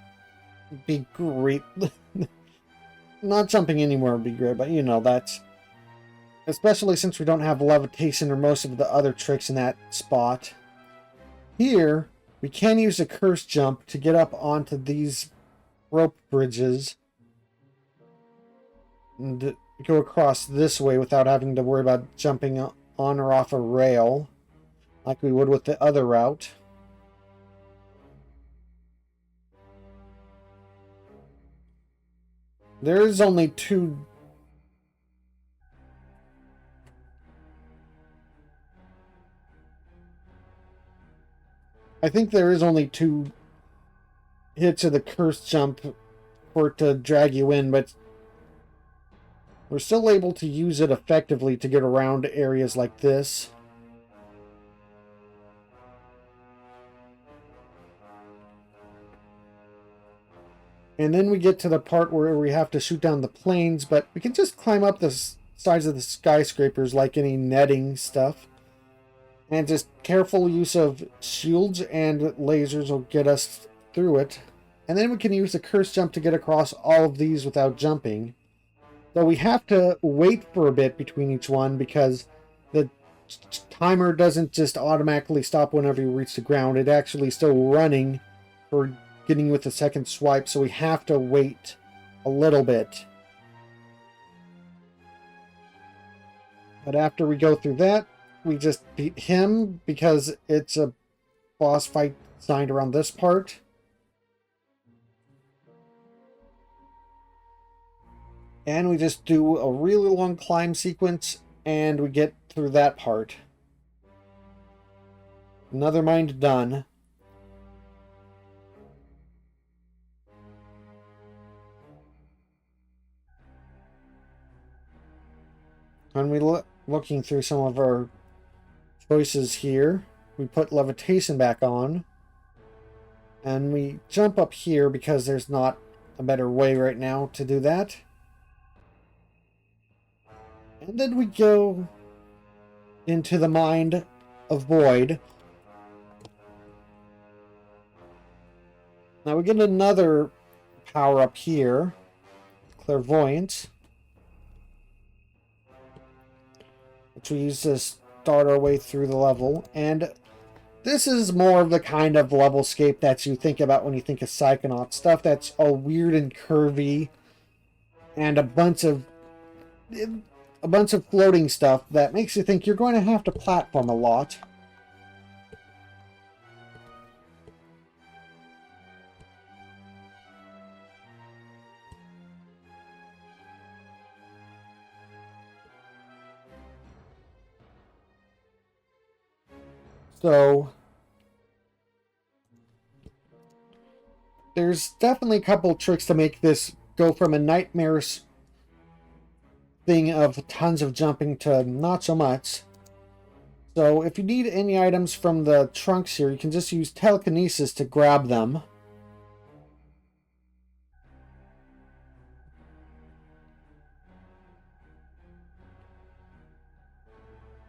be great. Not jumping anywhere would be great, but you know, that's... especially since we don't have levitation or most of the other tricks in that spot. Here, we can use a curse jump to get up onto these rope bridges and go across this way without having to worry about jumping on or off a rail like we would with the other route. There is only two... I think there is only two hits of the curse jump for it to drag you in, but we're still able to use it effectively to get around areas like this. And then we get to the part where we have to shoot down the planes, but we can just climb up the sides of the skyscrapers like any netting stuff. And just careful use of shields and lasers will get us through it. And then we can use the curse jump to get across all of these without jumping. So we have to wait for a bit between each one because the timer doesn't just automatically stop whenever you reach the ground. It's actually still running for getting with the second swipe, so we have to wait a little bit. But after we go through that, we just beat him because it's a boss fight designed around this part. And we just do a really long climb sequence and we get through that part. Another mind done. When we looking through some of our choices here, we put levitation back on. And we jump up here because there's not a better way right now to do that. And then we go into the mind of Void. Now we get another power up here, Clairvoyance, which we use to start our way through the level. And this is more of the kind of levelscape that you think about when you think of Psychonauts. Stuff that's all weird and curvy, and a bunch of floating stuff that makes you think you're going to have to platform a lot. So there's definitely a couple tricks to make this go from a nightmarish thing of tons of jumping to not so much. So if you need any items from the trunks here, you can just use telekinesis to grab them.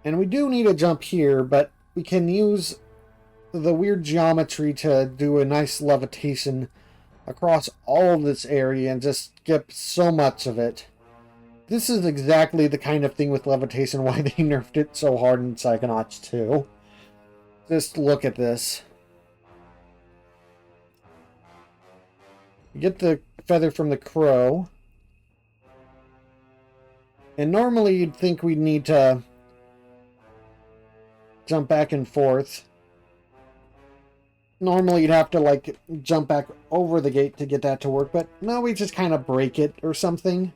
And we do need a jump here, but we can use the weird geometry to do a nice levitation across all of this area and just skip so much of it. This is exactly the kind of thing with levitation why they nerfed it so hard in Psychonauts 2. Just look at this. You get the feather from the crow. And normally you'd think we'd need to jump back and forth. Normally you'd have to like jump back over the gate to get that to work, but no, we just kind of break it or something.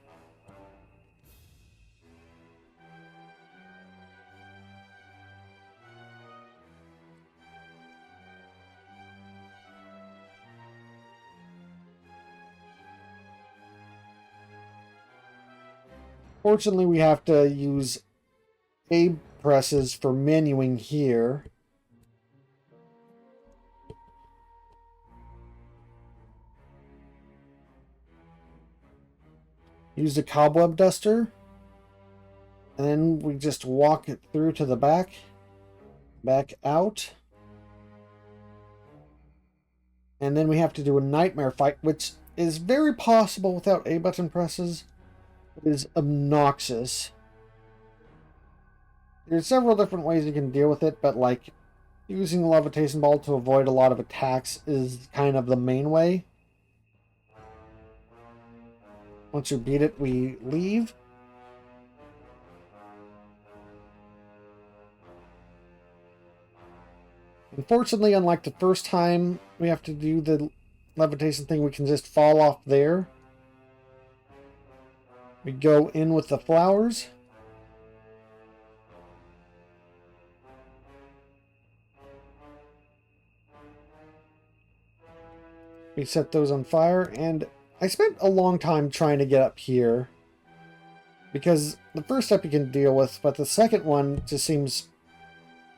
Fortunately, we have to use A presses for menuing here. Use the cobweb duster. And then we just walk it through to the back. Back out. And then we have to do a nightmare fight, which is very possible without A button presses. It is obnoxious. There's several different ways you can deal with it, but like using the levitation ball to avoid a lot of attacks is kind of the main way. Once you beat it, we leave. Unfortunately, unlike the first time we have to do the levitation thing, we can just fall off there. We go in with the flowers. We set those on fire, and I spent a long time trying to get up here. Because the first step you can deal with, but the second one just seems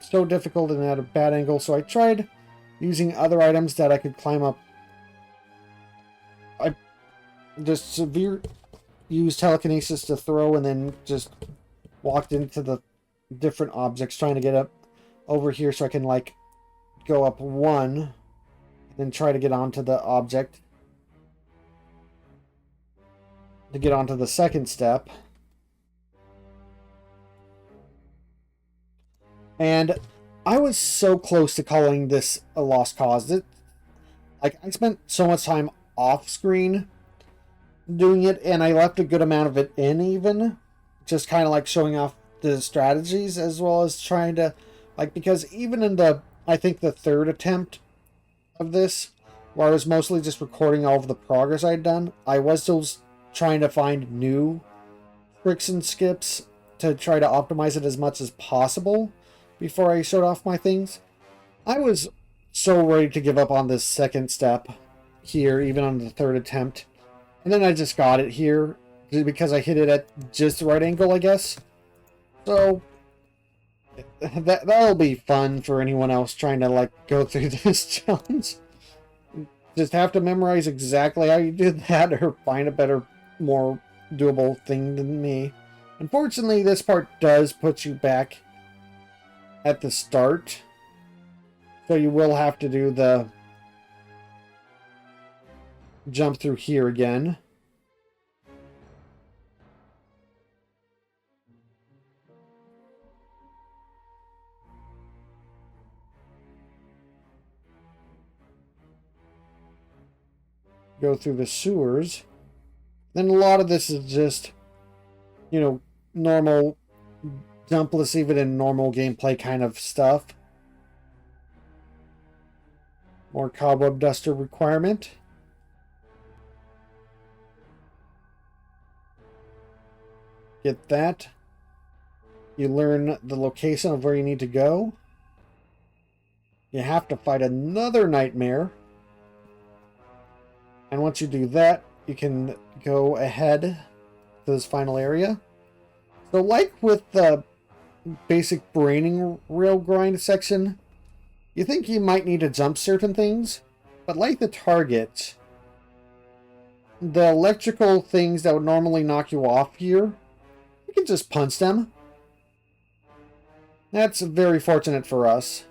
so difficult and at a bad angle, so I tried using other items that I could climb up. I just used telekinesis to throw and then just walked into the different objects trying to get up over here so I can like go up one and then try to get onto the object to get onto the second step. And I was so close to calling this a lost cause. Like, I spent so much time off screen doing it, and I left a good amount of it in even. Just kind of like showing off the strategies as well as trying to, like, because even in the, I think the third attempt of this, where I was mostly just recording all of the progress I'd done, I was still trying to find new tricks and skips to try to optimize it as much as possible before I showed off my things. I was so ready to give up on this second step here, even on the third attempt. And then I just got it here because I hit it at just the right angle, I guess. So that'll be fun for anyone else trying to like go through this challenge. Just have to memorize exactly how you did that or find a better, more doable thing than me. Unfortunately, this part does put you back at the start, so you will have to do the jump through here again. Go through the sewers. Then a lot of this is just, you know, normal jumpless, even in normal gameplay kind of stuff. More cobweb duster requirement. Get that. You learn the location of where you need to go. You have to fight another nightmare. And once you do that, you can go ahead to this final area. So like with the basic braining rail grind section, you think you might need to jump certain things, but like the target, the electrical things that would normally knock you off here, you can just punch them. That's very fortunate for us.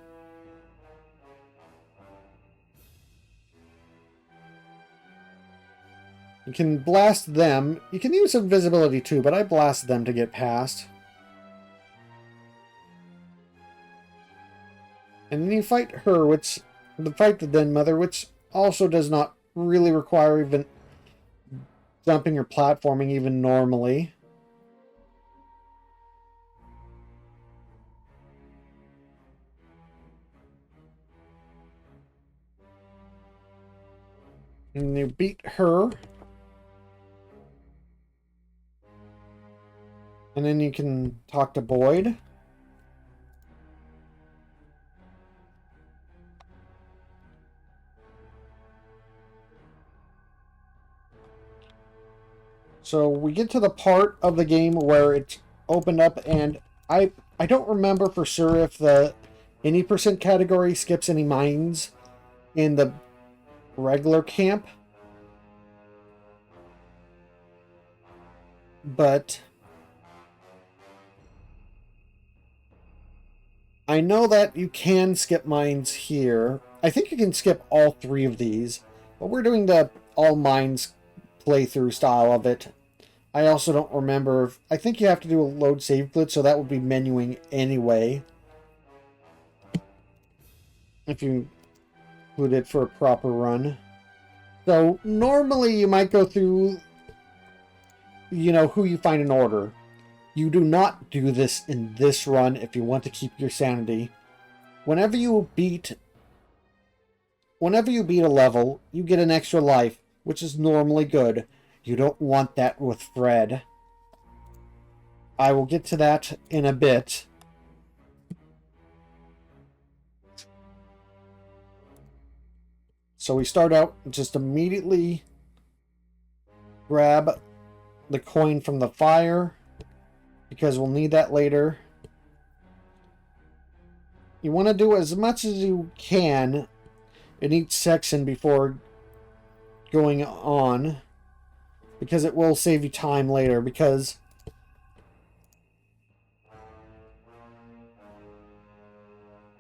You can blast them. You can use invisibility too, but I blast them to get past. And then you fight her, fight the Den Mother, which also does not really require even jumping or platforming even normally. And you beat her. And then you can talk to Boyd. So we get to the part of the game where it's opened up, and I don't remember for sure if the any percent category skips any mines in the regular camp. But I know that you can skip mines here. I think you can skip all three of these, but we're doing the all mines playthrough style of it. I also don't remember. I think you have to do a load save glitch, so that would be menuing anyway. If you include it for a proper run. So normally you might go through, you know, who you find in order. You do not do this in this run if you want to keep your sanity. Whenever you beat a level, you get an extra life, which is normally good. You don't want that with Fred. I will get to that in a bit. So we start out, just immediately grab the coin from the fire, because we'll need that later. You want to do as much as you can in each section before going on, because it will save you time later, because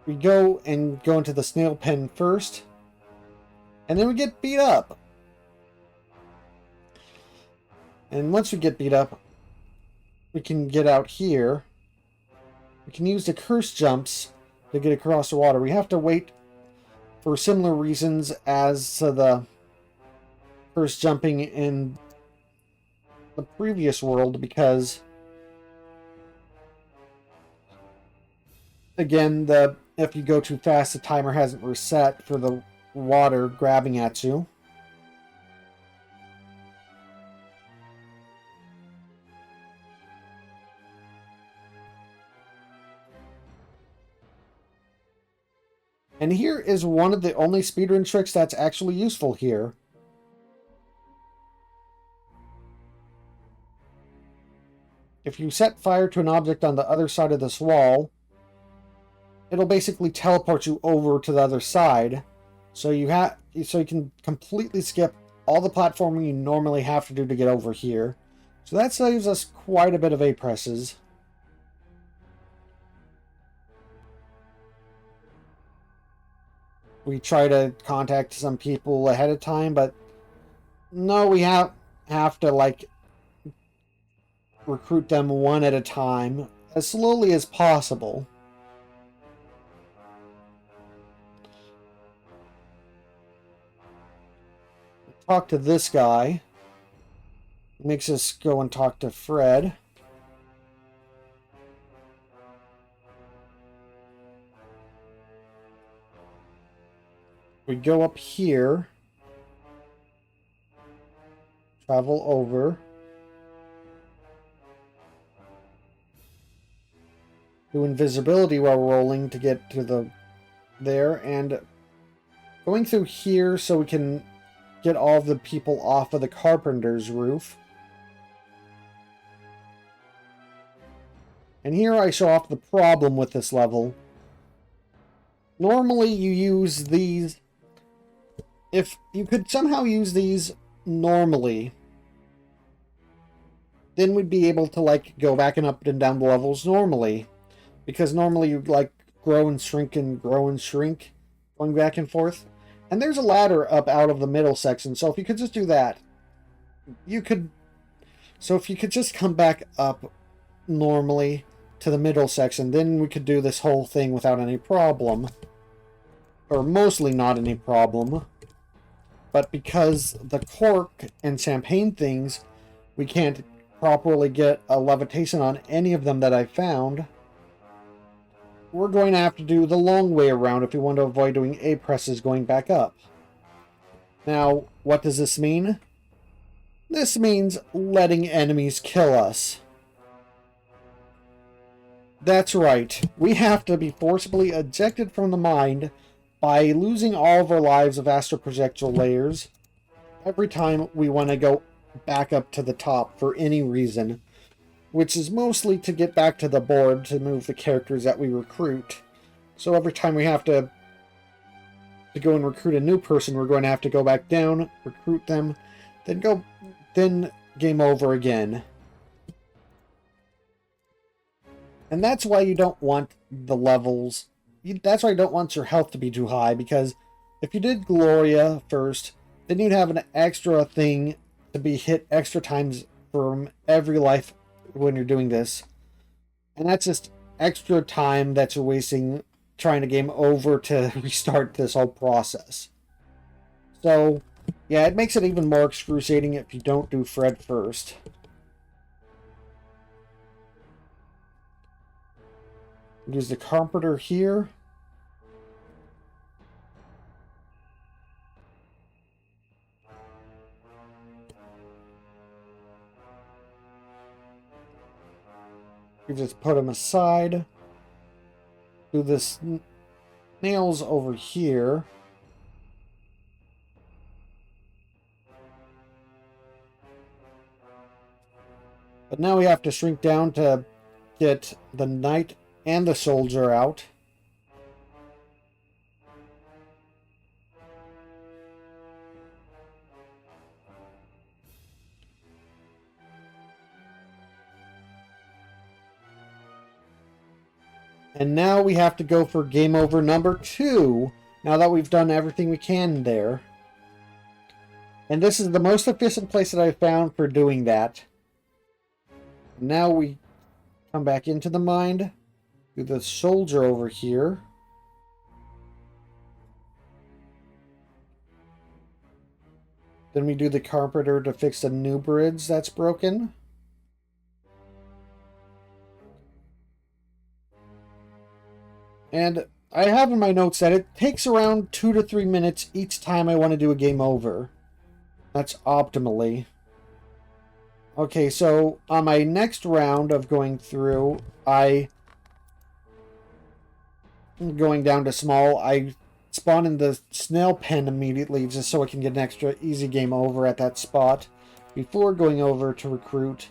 we go into the snail pen first, and then we get beat up. And once we get beat up, we can get out here. We can use the curse jumps to get across the water. We have to wait for similar reasons as the curse jumping in the previous world, because again, if you go too fast, the timer hasn't reset for the water grabbing at you. And here is one of the only speedrun tricks that's actually useful here. If you set fire to an object on the other side of this wall, it'll basically teleport you over to the other side. So you can completely skip all the platforming you normally have to do to get over here. So that saves us quite a bit of A-presses. We try to contact some people ahead of time, but no, we have to like recruit them one at a time as slowly as possible. Talk to this guy. Makes us go and talk to Fred. We go up here. Travel over. Do invisibility while rolling to get to there, and going through here so we can get all of the people off of the carpenter's roof. And here I show off the problem with this level. Normally you use these. If you could somehow use these normally, then we'd be able to like go back and up and down the levels normally. Because normally you like grow and shrink and grow and shrink, going back and forth. And there's a ladder up out of the middle section, so if you could just do that, you could. So if you could just come back up normally to the middle section, then we could do this whole thing without any problem. Or mostly not any problem. But because the cork and champagne things, we can't properly get a levitation on any of them that I found. We're going to have to do the long way around if we want to avoid doing A-presses going back up. Now, what does this mean? This means letting enemies kill us. That's right. We have to be forcibly ejected from the mind by losing all of our lives of astral projectile layers every time we want to go back up to the top for any reason, which is mostly to get back to the board to move the characters that we recruit. So every time we have to go and recruit a new person, we're going to have to go back down, recruit them, then game over again. And that's why you don't want the levels. That's why you don't want your health to be too high, because if you did Gloria first, then you'd have an extra thing to be hit extra times from every life when you're doing this. And that's just extra time that you're wasting trying to game over to restart this whole process. So, yeah, it makes it even more excruciating if you don't do Fred first. Use the carpenter here. You just put them aside. Do this nails over here. But now we have to shrink down to get the knight and the soldier out. And now we have to go for game over number 2, now that we've done everything we can there. And this is the most efficient place that I've found for doing that. Now we come back into the mind, do the soldier over here. Then we do the carpenter to fix the new bridge that's broken. And I have in my notes that it takes around 2 to 3 minutes each time I want to do a game over. That's optimally. Okay, so on my next round of going through, going down to small, I spawn in the snail pen immediately just so I can get an extra easy game over at that spot before going over to recruit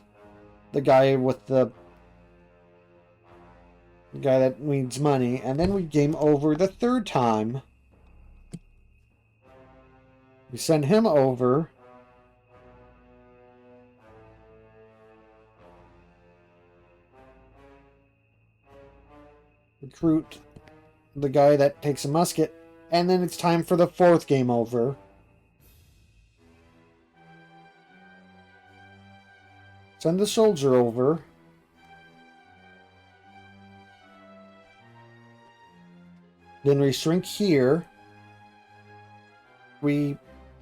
the guy with the guy that needs money, and then we game over the 3rd time. We send him over. Recruit the guy that takes a musket, and then it's time for the 4th game over. Send the soldier over. Then we shrink here. We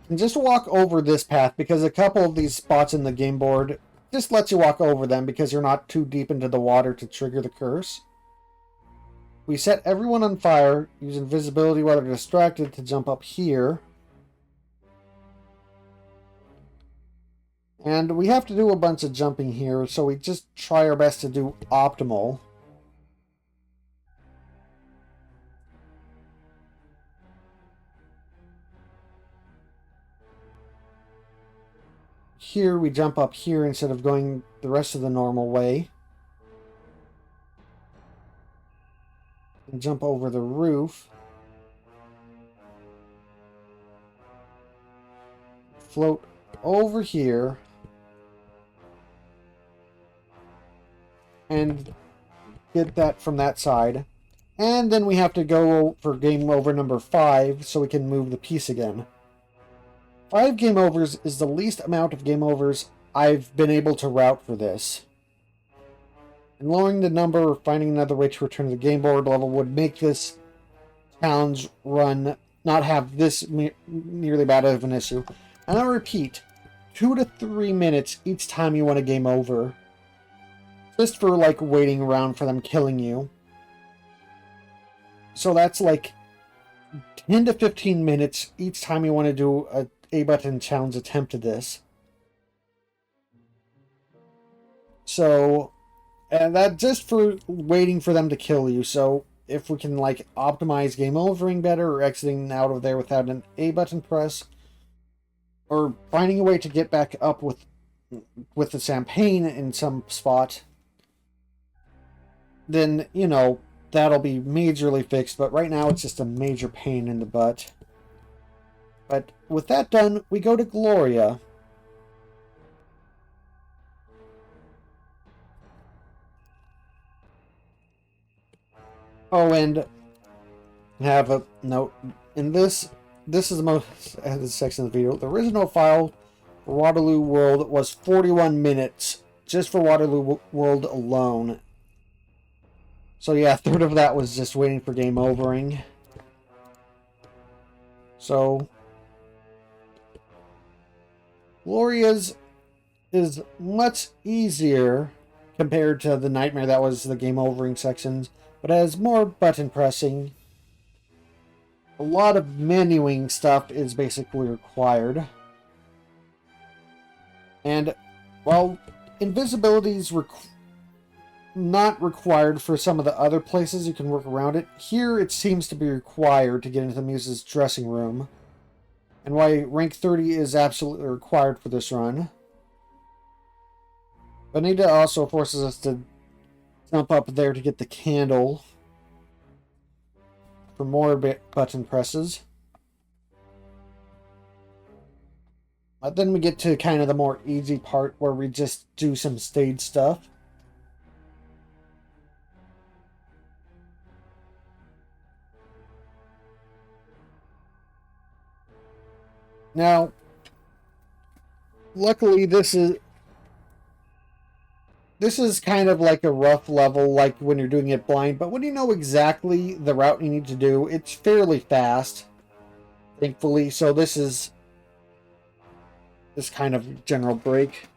can just walk over this path because a couple of these spots in the game board just lets you walk over them because you're not too deep into the water to trigger the curse. We set everyone on fire, use invisibility while they're distracted to jump up here. And we have to do a bunch of jumping here, so we just try our best to do optimal. Here we jump up here instead of going the rest of the normal way. And jump over the roof. Float over here. And get that from that side. And then we have to go for game over number 5 so we can move the piece again. 5 game overs is the least amount of game overs I've been able to route for this. And lowering the number or finding another way to return to the game board level would make this challenge run not have this nearly bad of an issue. And I'll repeat, 2 to 3 minutes each time you want a game over. Just for like waiting around for them killing you. So that's like 10 to 15 minutes each time you want to do a A-button challenge attempt to this. So, and that just for waiting for them to kill you. So if we can like optimize game overing better or exiting out of there without an A-button press, or finding a way to get back up with the champagne in some spot, then, you know, that'll be majorly fixed. But right now it's just a major pain in the butt. But with that done, we go to Gloria. Oh, and have a note. In this is the most section of the video. The original file Waterloo World was 41 minutes just for Waterloo World alone. So yeah, a third of that was just waiting for game overing. So Gloria's is much easier compared to the Nightmare that was the game overing sections, but has more button pressing. A lot of menuing stuff is basically required. And while invisibility is not required for some of the other places, you can work around it. Here it seems to be required to get into the Muse's dressing room, and why rank 30 is absolutely required for this run. Bonita also forces us to jump up there to get the candle for more button presses. But then we get to kind of the more easy part where we just do some stage stuff. Now, luckily this is kind of like a rough level, like when you're doing it blind, but when you know exactly the route you need to do, it's fairly fast, thankfully. So this is this kind of general break.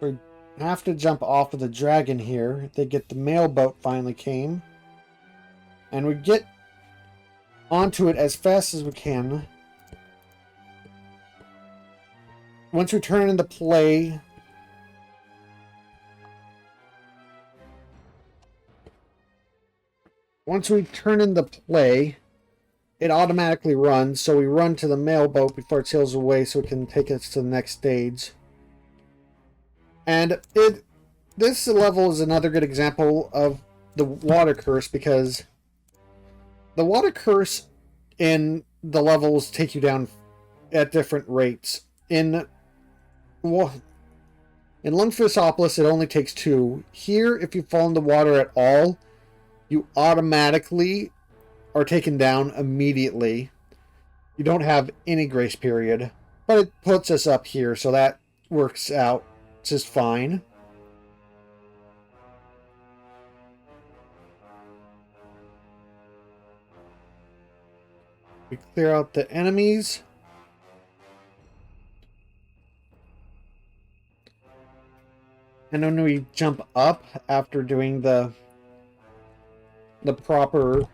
We have to jump off of the dragon here. They get the mail boat finally came. And we get onto it as fast as we can. Once we turn into play, it automatically runs, so we run to the mail boat before it sails away so it can take us to the next stage. And this level is another good example of the water curse, because the water curse in the levels take you down at different rates. In Lungfisopolis, it only takes 2. Here, if you fall in the water at all, you automatically are taken down immediately. You don't have any grace period. But it puts us up here, so that works out just fine. We clear out the enemies. And then we jump up after doing the proper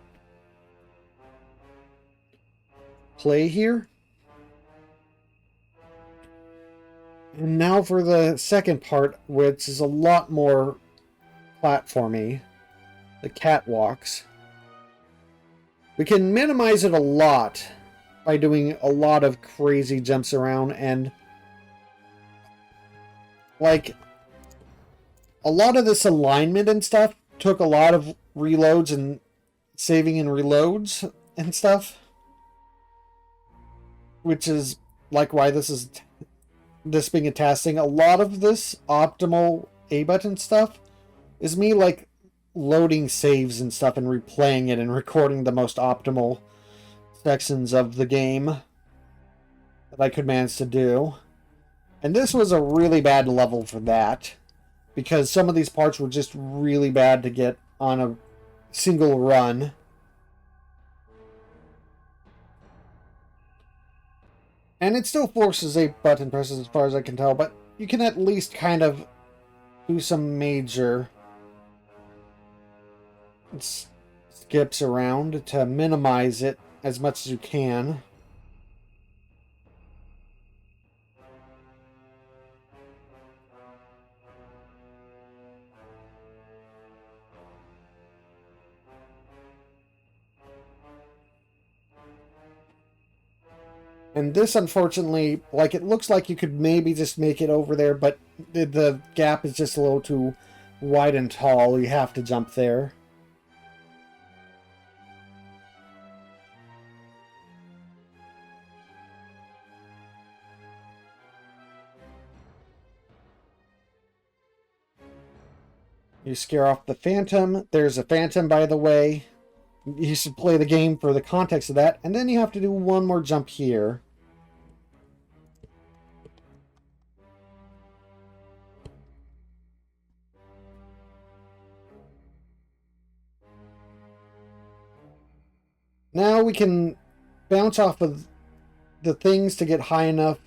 play here. And now for the second part, which is a lot more platformy, the catwalks. We can minimize it a lot by doing a lot of crazy jumps around, and like a lot of this alignment and stuff took a lot of reloads and saving and reloads and stuff, which is like why this being a tasking. A lot of this optimal A button stuff is me like loading saves and stuff and replaying it and recording the most optimal sections of the game that I could manage to do. And this was a really bad level for that, because some of these parts were just really bad to get on a single run. And it still forces 8 button presses as far as I can tell, but you can at least kind of do some major skips around to minimize it as much as you can. And this, unfortunately, like, it looks like you could maybe just make it over there, but the gap is just a little too wide and tall. You have to jump there. You scare off the phantom. There's a phantom, by the way. You should play the game for the context of that. And then you have to do one more jump here. Now we can bounce off of the things to get high enough.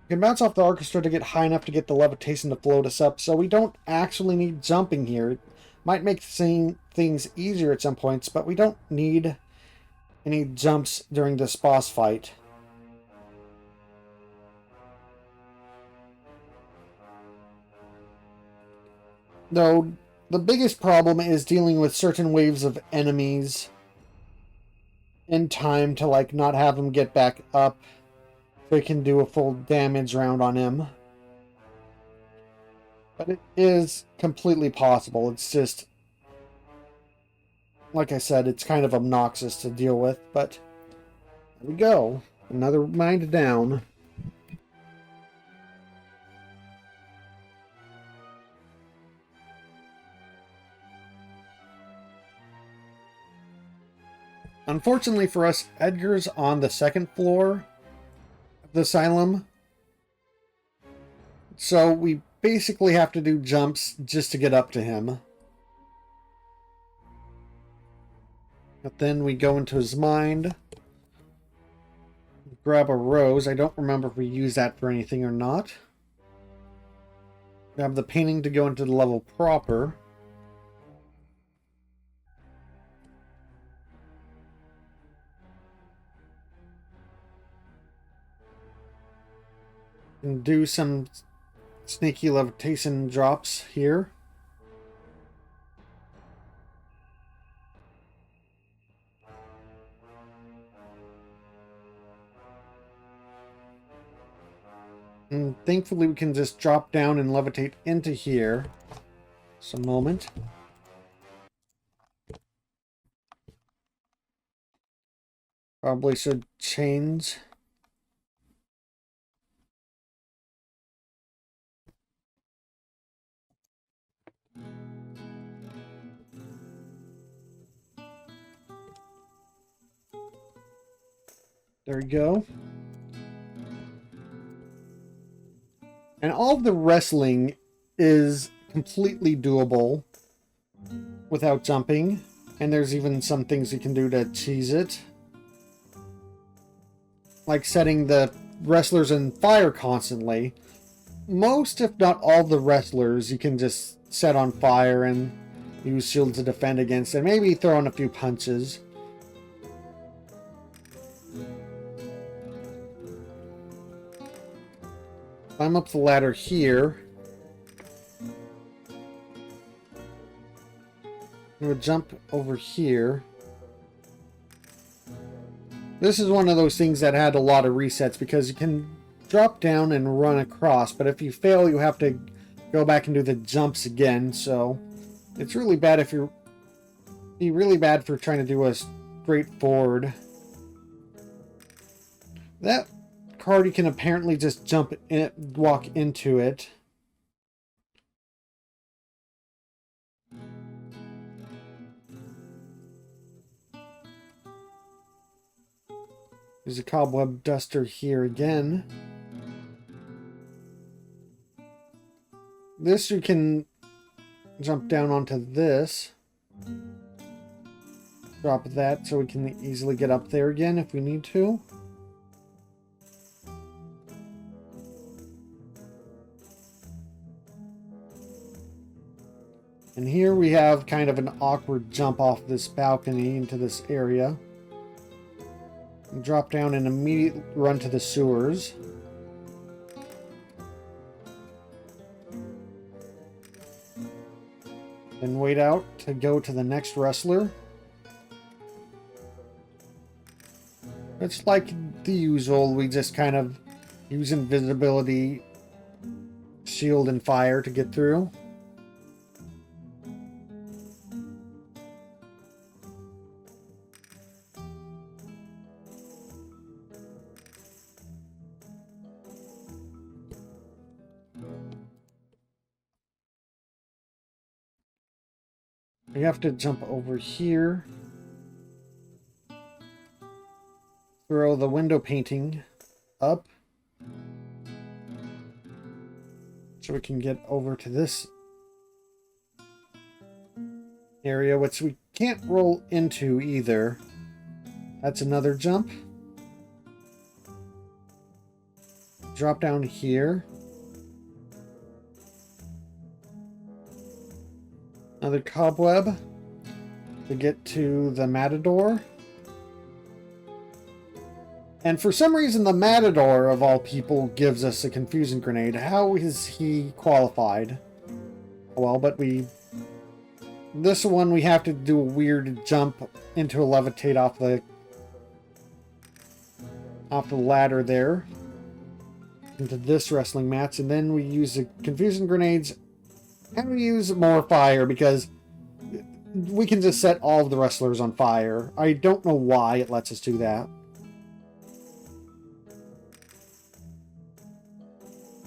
We can bounce off the orchestra to get high enough to get the levitation to float us up, so we don't actually need jumping here. It might make seeing things easier at some points, but we don't need any jumps during this boss fight. Though, the biggest problem is dealing with certain waves of enemies in time to, like, not have them get back up. We can do a full damage round on him. But it is completely possible. It's just, like I said, it's kind of obnoxious to deal with, but there we go. Another mind down. Unfortunately for us, Edgar's on the second floor of the asylum. So we basically have to do jumps just to get up to him. But then we go into his mind. Grab a rose. I don't remember if we use that for anything or not. Grab the painting to go into the level proper. And do some sneaky levitation drops here. And thankfully we can just drop down and levitate into here. Just a moment. Probably should change. There we go. And all of the wrestling is completely doable without jumping. And there's even some things you can do to cheese it. Like setting the wrestlers in fire constantly. Most, if not all, the wrestlers you can just set on fire and use shields to defend against, and maybe throw in a few punches. Climb up the ladder here. I'm gonna jump over here. This is one of those things that had a lot of resets because you can drop down and run across, but if you fail, you have to go back and do the jumps again. So it's really bad if you're really bad for trying to do a straightforward. That card you can apparently just jump in, walk into it. There's a cobweb duster here again. This you can jump down onto this. Drop that so we can easily get up there again if we need to. And here we have kind of an awkward jump off this balcony into this area. And drop down and immediately run to the sewers. Then wait out to go to the next wrestler. It's like the usual, we just kind of use invisibility, shield, and fire to get through. We have to jump over here. Throw the window painting up. So we can get over to this area, which we can't roll into either. That's another jump. Drop down here. Another cobweb to get to the Matador. And for some reason, the Matador, of all people, gives us a confusion grenade. How is he qualified? Well, but this one we have to do a weird jump into a levitate off the ladder there into this wrestling match, and then we use the confusion grenades and we use more fire because we can just set all of the wrestlers on fire. I don't know why it lets us do that.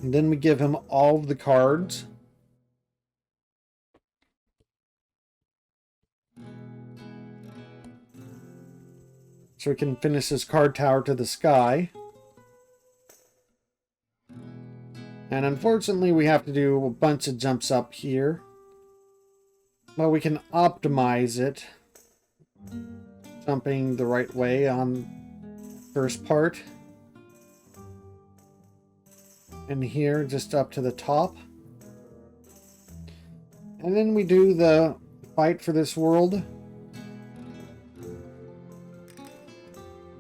And then we give him all of the cards. So we can finish his card tower to the sky. And unfortunately, we have to do a bunch of jumps up here. But we can optimize it. Jumping the right way on first part. And here, just up to the top. And then we do the fight for this world.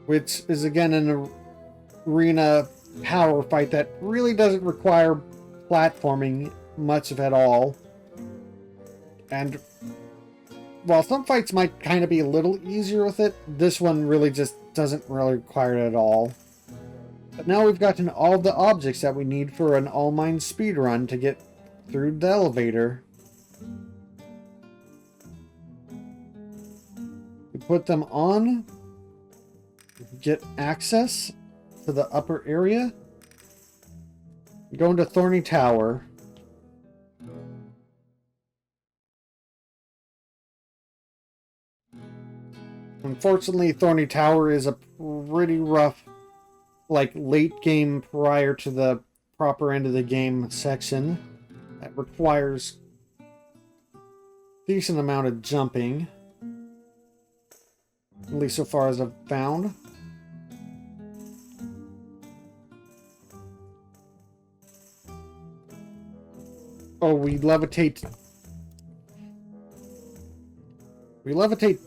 Which is again an arena power fight that really doesn't require platforming much of at all. And while some fights might kind of be a little easier with it, this one really just doesn't really require it at all. But now we've gotten all the objects that we need for an all-mine speedrun to get through the elevator. We put them on, get access to the upper area, go into Thorny Tower. Unfortunately, Thorny Tower is a pretty rough, like, late game prior to the proper end of the game section that requires a decent amount of jumping, at least so far as I've found. Oh, we levitate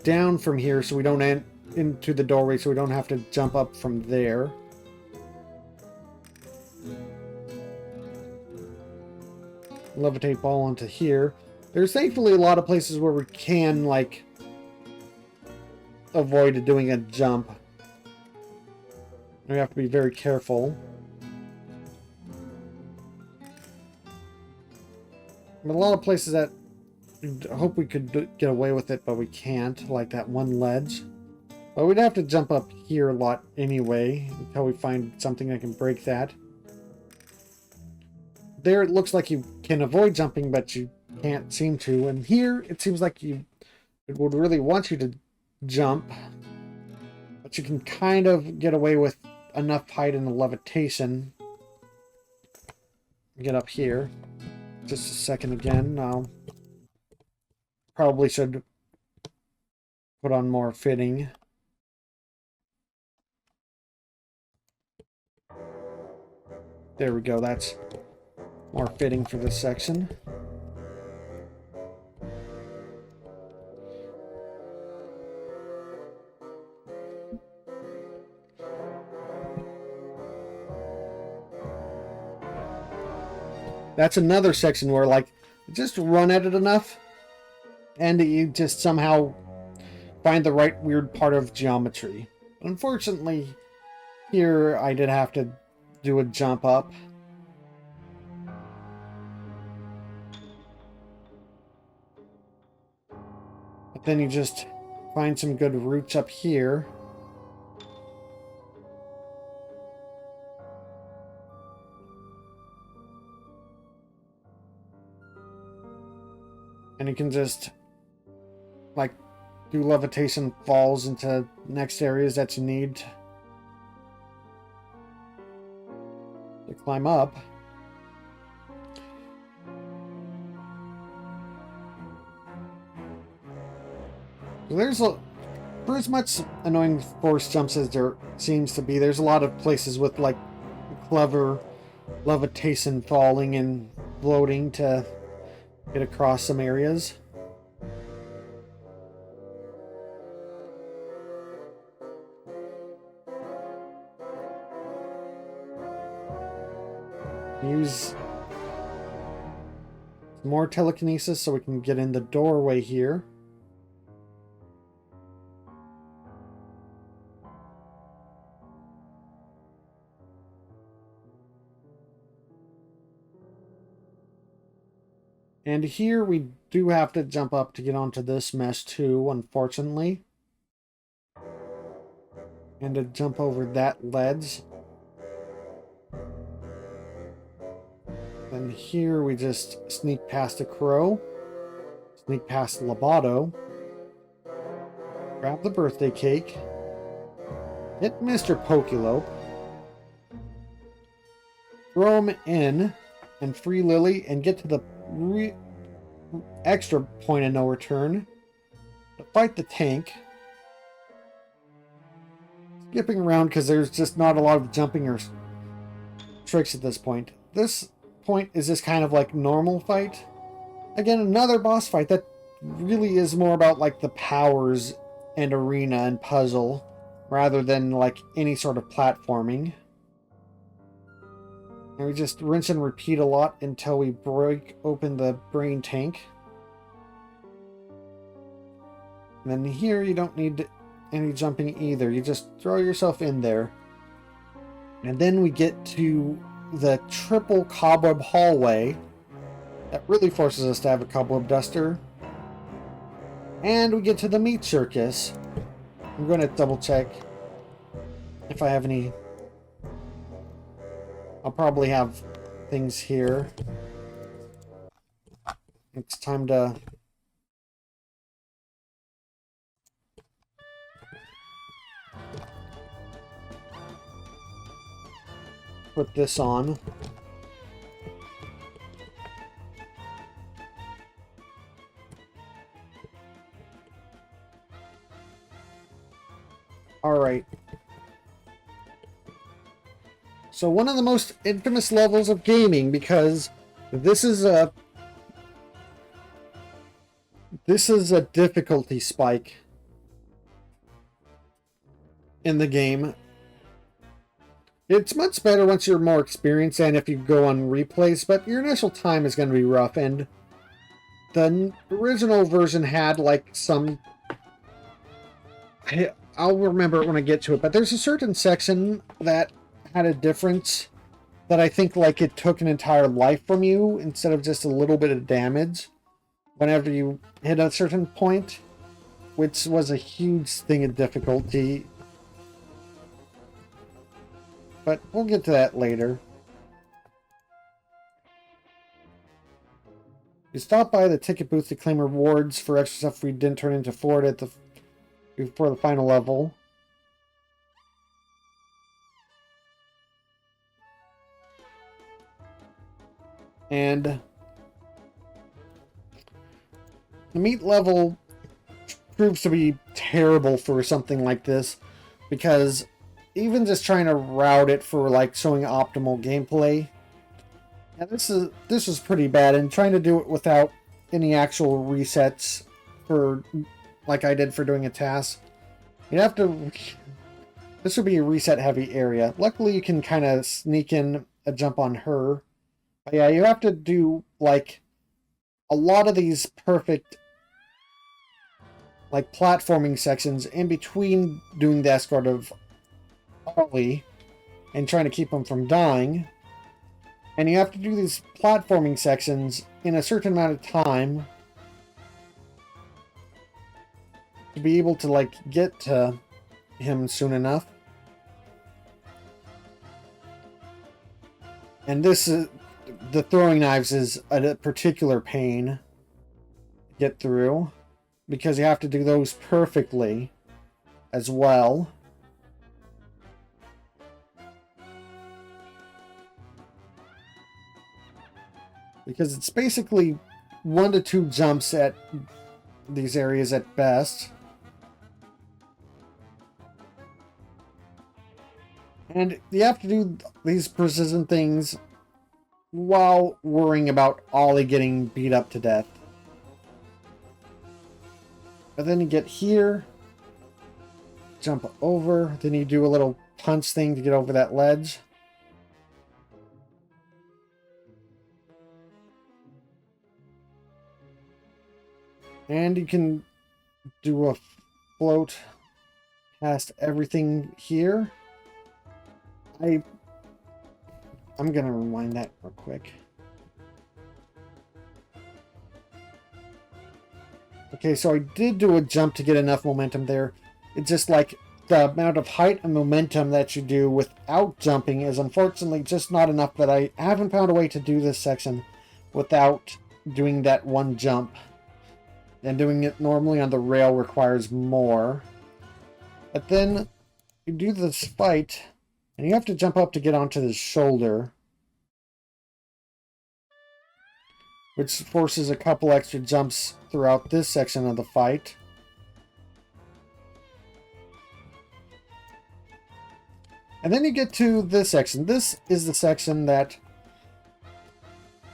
down from here so we don't end into the doorway, so we don't have to jump up from there. Levitate ball onto here. There's thankfully a lot of places where we can, like, avoid doing a jump. We have to be very careful. But a lot of places that I hope we could get away with it, but we can't, like that one ledge. But we'd have to jump up here a lot anyway, until we find something that can break that. There it looks like you can avoid jumping, but you can't seem to. And here it seems like it would really want you to jump. But you can kind of get away with enough height in the levitation. Get up here. Just a second again. Now, probably should put on more fitting. There we go. That's more fitting for this section. That's another section where, like, just run at it enough and you just somehow find the right weird part of geometry. Unfortunately, here I did have to do a jump up. But then you just find some good roots up here. And you can just like do levitation falls into next areas that you need to climb up. So there's for as much annoying force jumps as there seems to be, there's a lot of places with like clever levitation falling and floating to get across some areas. Use more telekinesis so we can get in the doorway here. And here we do have to jump up to get onto this mesh too, unfortunately. And to jump over that ledge. Then here we just sneak past a crow. Sneak past Loboto. Grab the birthday cake. Hit Mr. Pokelope. Throw him in and free Lily and get to the extra point of no return to fight the tank. Skipping around because there's just not a lot of jumping or tricks at this point. This point is just kind of like normal fight. Again, another boss fight that really is more about like the powers and arena and puzzle rather than like any sort of platforming. And we just rinse and repeat a lot until we break open the brain tank. And then here you don't need any jumping either. You just throw yourself in there. And then we get to the triple cobweb hallway. That really forces us to have a cobweb duster. And we get to the meat circus. I'm going to double check if I have any. I'll probably have things here. It's time to put this on. All right. So one of the most infamous levels of gaming, because this is a difficulty spike in the game. It's much better once you're more experienced and if you go on replays, but your initial time is going to be rough, and the original version had like some... I'll remember it when I get to it, but there's a certain section that had a difference that I think like it took an entire life from you instead of just a little bit of damage whenever you hit a certain point, which was a huge thing of difficulty. But we'll get to that later. You stop by the ticket booth to claim rewards for extra stuff we didn't turn into Ford at before the final level. And the meat level proves to be terrible for something like this, because even just trying to route it for like showing optimal gameplay, and this is pretty bad, and trying to do it without any actual resets for like I did for doing a task, you'd have to... This would be a reset heavy area. Luckily you can kind of sneak in a jump on her. But yeah, you have to do like a lot of these perfect like platforming sections in between doing the escort of Ollie and trying to keep him from dying. And you have to do these platforming sections in a certain amount of time to be able to like get to him soon enough. And this is... The throwing knives is a particular pain to get through. because you have to do those perfectly as well. Because it's basically 1 to 2 jumps at these areas at best. And you have to do these precision things while worrying about Ollie getting beat up to death. But then you get here, jump over, then you do a little punch thing to get over that ledge. And you can do a float past everything here. I'm gonna rewind that real quick. Okay, so I did do a jump to get enough momentum there. It's just like the amount of height and momentum that you do without jumping is unfortunately just not enough, that I haven't found a way to do this section without doing that one jump. And doing it normally on the rail requires more. But then you do this fight, and you have to jump up to get onto the shoulder, which forces a couple extra jumps throughout this section of the fight. And then you get to this section. This is the section that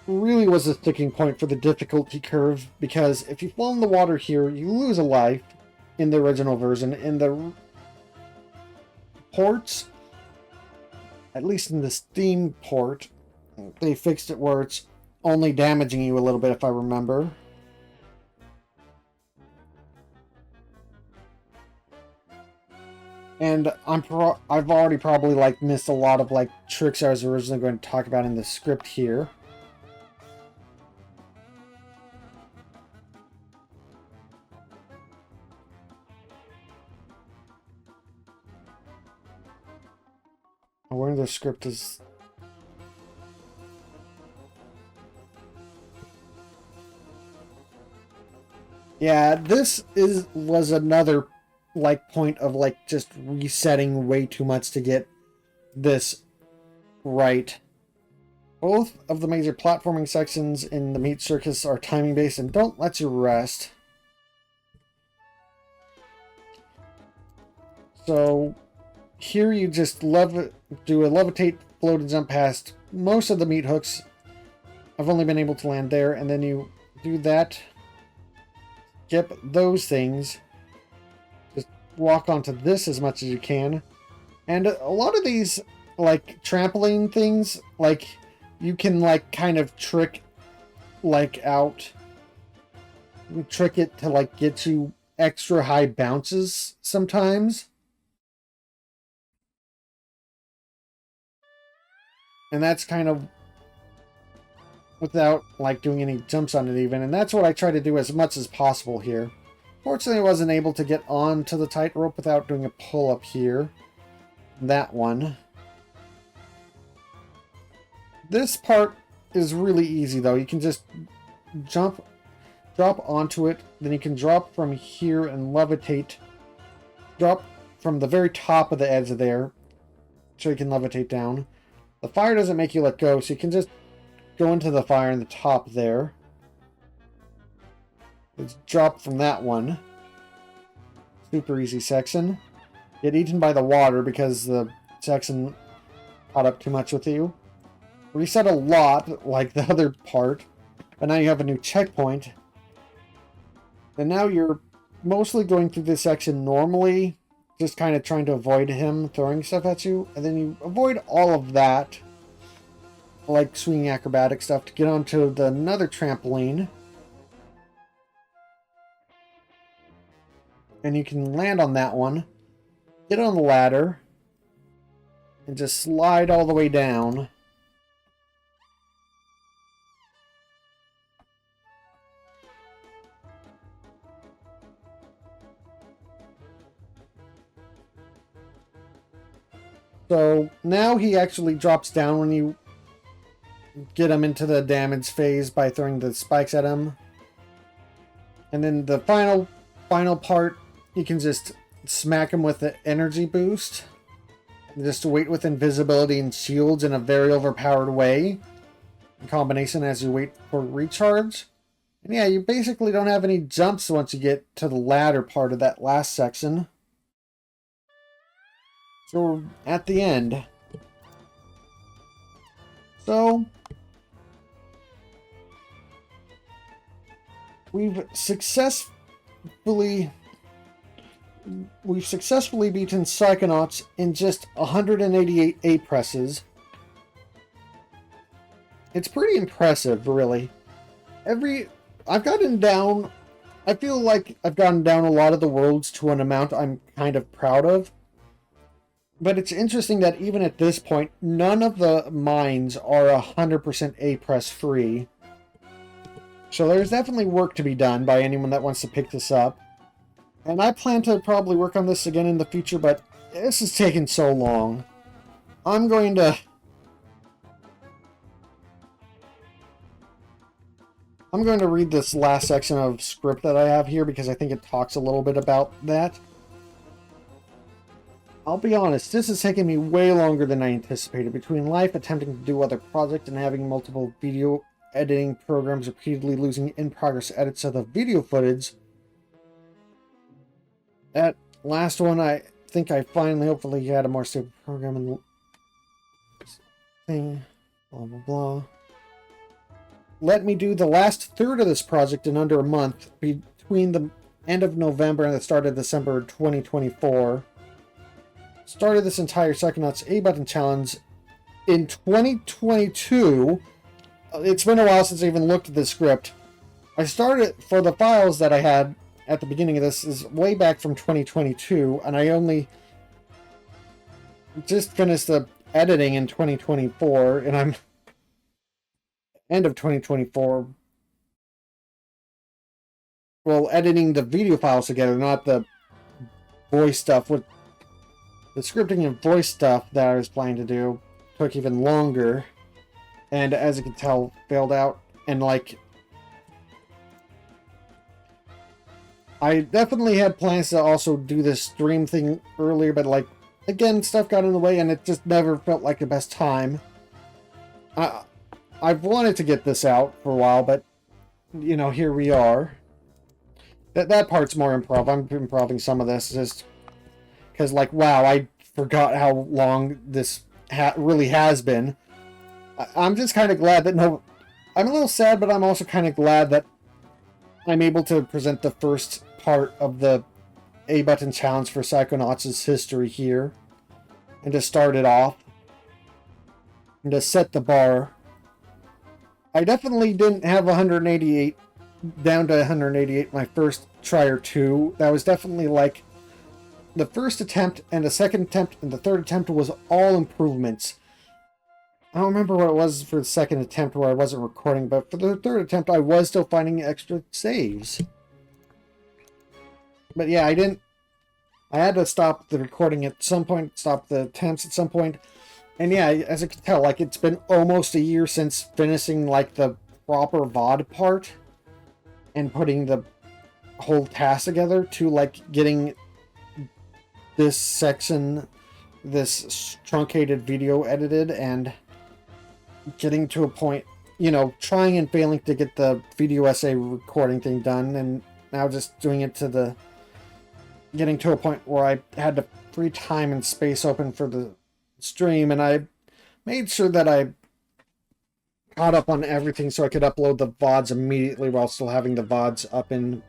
really was a sticking point for the difficulty curve, because if you fall in the water here, you lose a life in the original version. In the ports, at least in the Steam port, they fixed it where it's only damaging you a little bit, if I remember. And I've already probably like missed a lot of like tricks I was originally going to talk about in the script here. Where the script is. Yeah, this was another like point of like just resetting way too much to get this right. Both of the major platforming sections in the Meat Circus are timing based and don't let you rest. So here you just do a levitate, float, and jump past most of the meat hooks. I've only been able to land there, and then you do that, skip those things, just walk onto this as much as you can. And a lot of these like trampoline things, like you can like kind of trick like out, trick it to like get you extra high bounces sometimes. And that's kind of without like doing any jumps on it even. And that's what I try to do as much as possible here. Fortunately, I wasn't able to get onto the tightrope without doing a pull-up here. That one. This part is really easy though. You can just drop onto it, then you can drop from here and levitate. Drop from the very top of the edge of there, so you can levitate down. The fire doesn't make you let go, so you can just go into the fire in the top there. Let's drop from that one. Super easy section. Get eaten by the water because the section caught up too much with you. Reset a lot, like the other part, but now you have a new checkpoint. And now you're mostly going through this section normally, just kind of trying to avoid him throwing stuff at you, and then you avoid all of that, like swinging acrobatic stuff, to get onto another trampoline. And you can land on that one, get on the ladder, and just slide all the way down. So now he actually drops down when you get him into the damage phase by throwing the spikes at him. And then the final final part, you can just smack him with the energy boost. Just wait with invisibility and shields in a very overpowered way. In combination as you wait for recharge. And yeah, you basically don't have any jumps once you get to the latter part of that last section. So we're at the end. So we've successfully beaten Psychonauts in just 188 A presses. It's pretty impressive, really. I've gotten down, I feel like I've gotten down a lot of the worlds to an amount I'm kind of proud of. But it's interesting that even at this point, none of the mines are 100% A-press free. So there's definitely work to be done by anyone that wants to pick this up. And I plan to probably work on this again in the future, but this is taking so long. I'm going to read this last section of script that I have here because I think it talks a little bit about that. I'll be honest, this has taken me way longer than I anticipated. Between life, attempting to do other projects, and having multiple video editing programs repeatedly losing in-progress edits of the video footage. That last one, I think I finally, hopefully, had a more stable program and thing. Blah, blah, blah. Let me do the last third of this project in under a month, between the end of November and the start of December 2024. Started this entire Psychonauts A-Button Challenge in 2022. It's been a while since I even looked at the script. I started, for the files that I had at the beginning of this, is way back from 2022, and I only just finished the editing in 2024, and I'm end of 2024. Well, editing the video files together, not the voice stuff. With the scripting and voice stuff that I was planning to do took even longer, and as you can tell, failed out. And like, I definitely had plans to also do this stream thing earlier, but like, again, stuff got in the way, and it just never felt like the best time. I've wanted to get this out for a while, but, you know, here we are. That part's more improv. I'm improving some of this just because, like, wow, I forgot how long this really has been. I'm just kind of glad that I'm a little sad, but I'm also kind of glad that I'm able to present the first part of the A-Button Challenge for Psychonauts' history here. And to start it off. And to set the bar. I definitely didn't have 188, down to 188 my first try or two. That was definitely like the first attempt and the second attempt and the third attempt was all improvements. I don't remember what it was for the second attempt where I wasn't recording, but for the third attempt I was still finding extra saves. But yeah, I had to stop the recording at some point, stop the attempts at some point. And yeah, as you can tell, like, it's been almost a year since finishing, like, the proper VOD part and putting the whole task together to, like, getting this section, this truncated video edited and getting to a point, you know, trying and failing to get the video essay recording thing done, and now just doing it to getting to a point where I had the free time and space open for the stream, and I made sure that I caught up on everything so I could upload the VODs immediately while still having the VODs up in,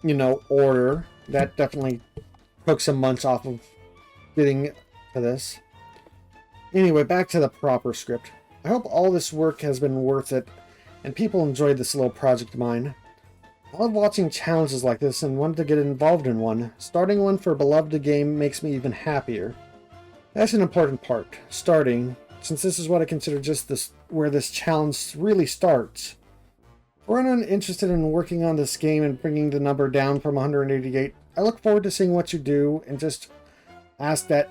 you know, order. That definitely took some months off of getting to this. Anyway, back to the proper script. I hope all this work has been worth it, and people enjoyed this little project of mine. I love watching challenges like this and wanted to get involved in one. Starting one for a beloved game makes me even happier. That's an important part, starting, since this is what I consider just where this challenge really starts. For anyone interested in working on this game and bringing the number down from 188, I look forward to seeing what you do, and just ask that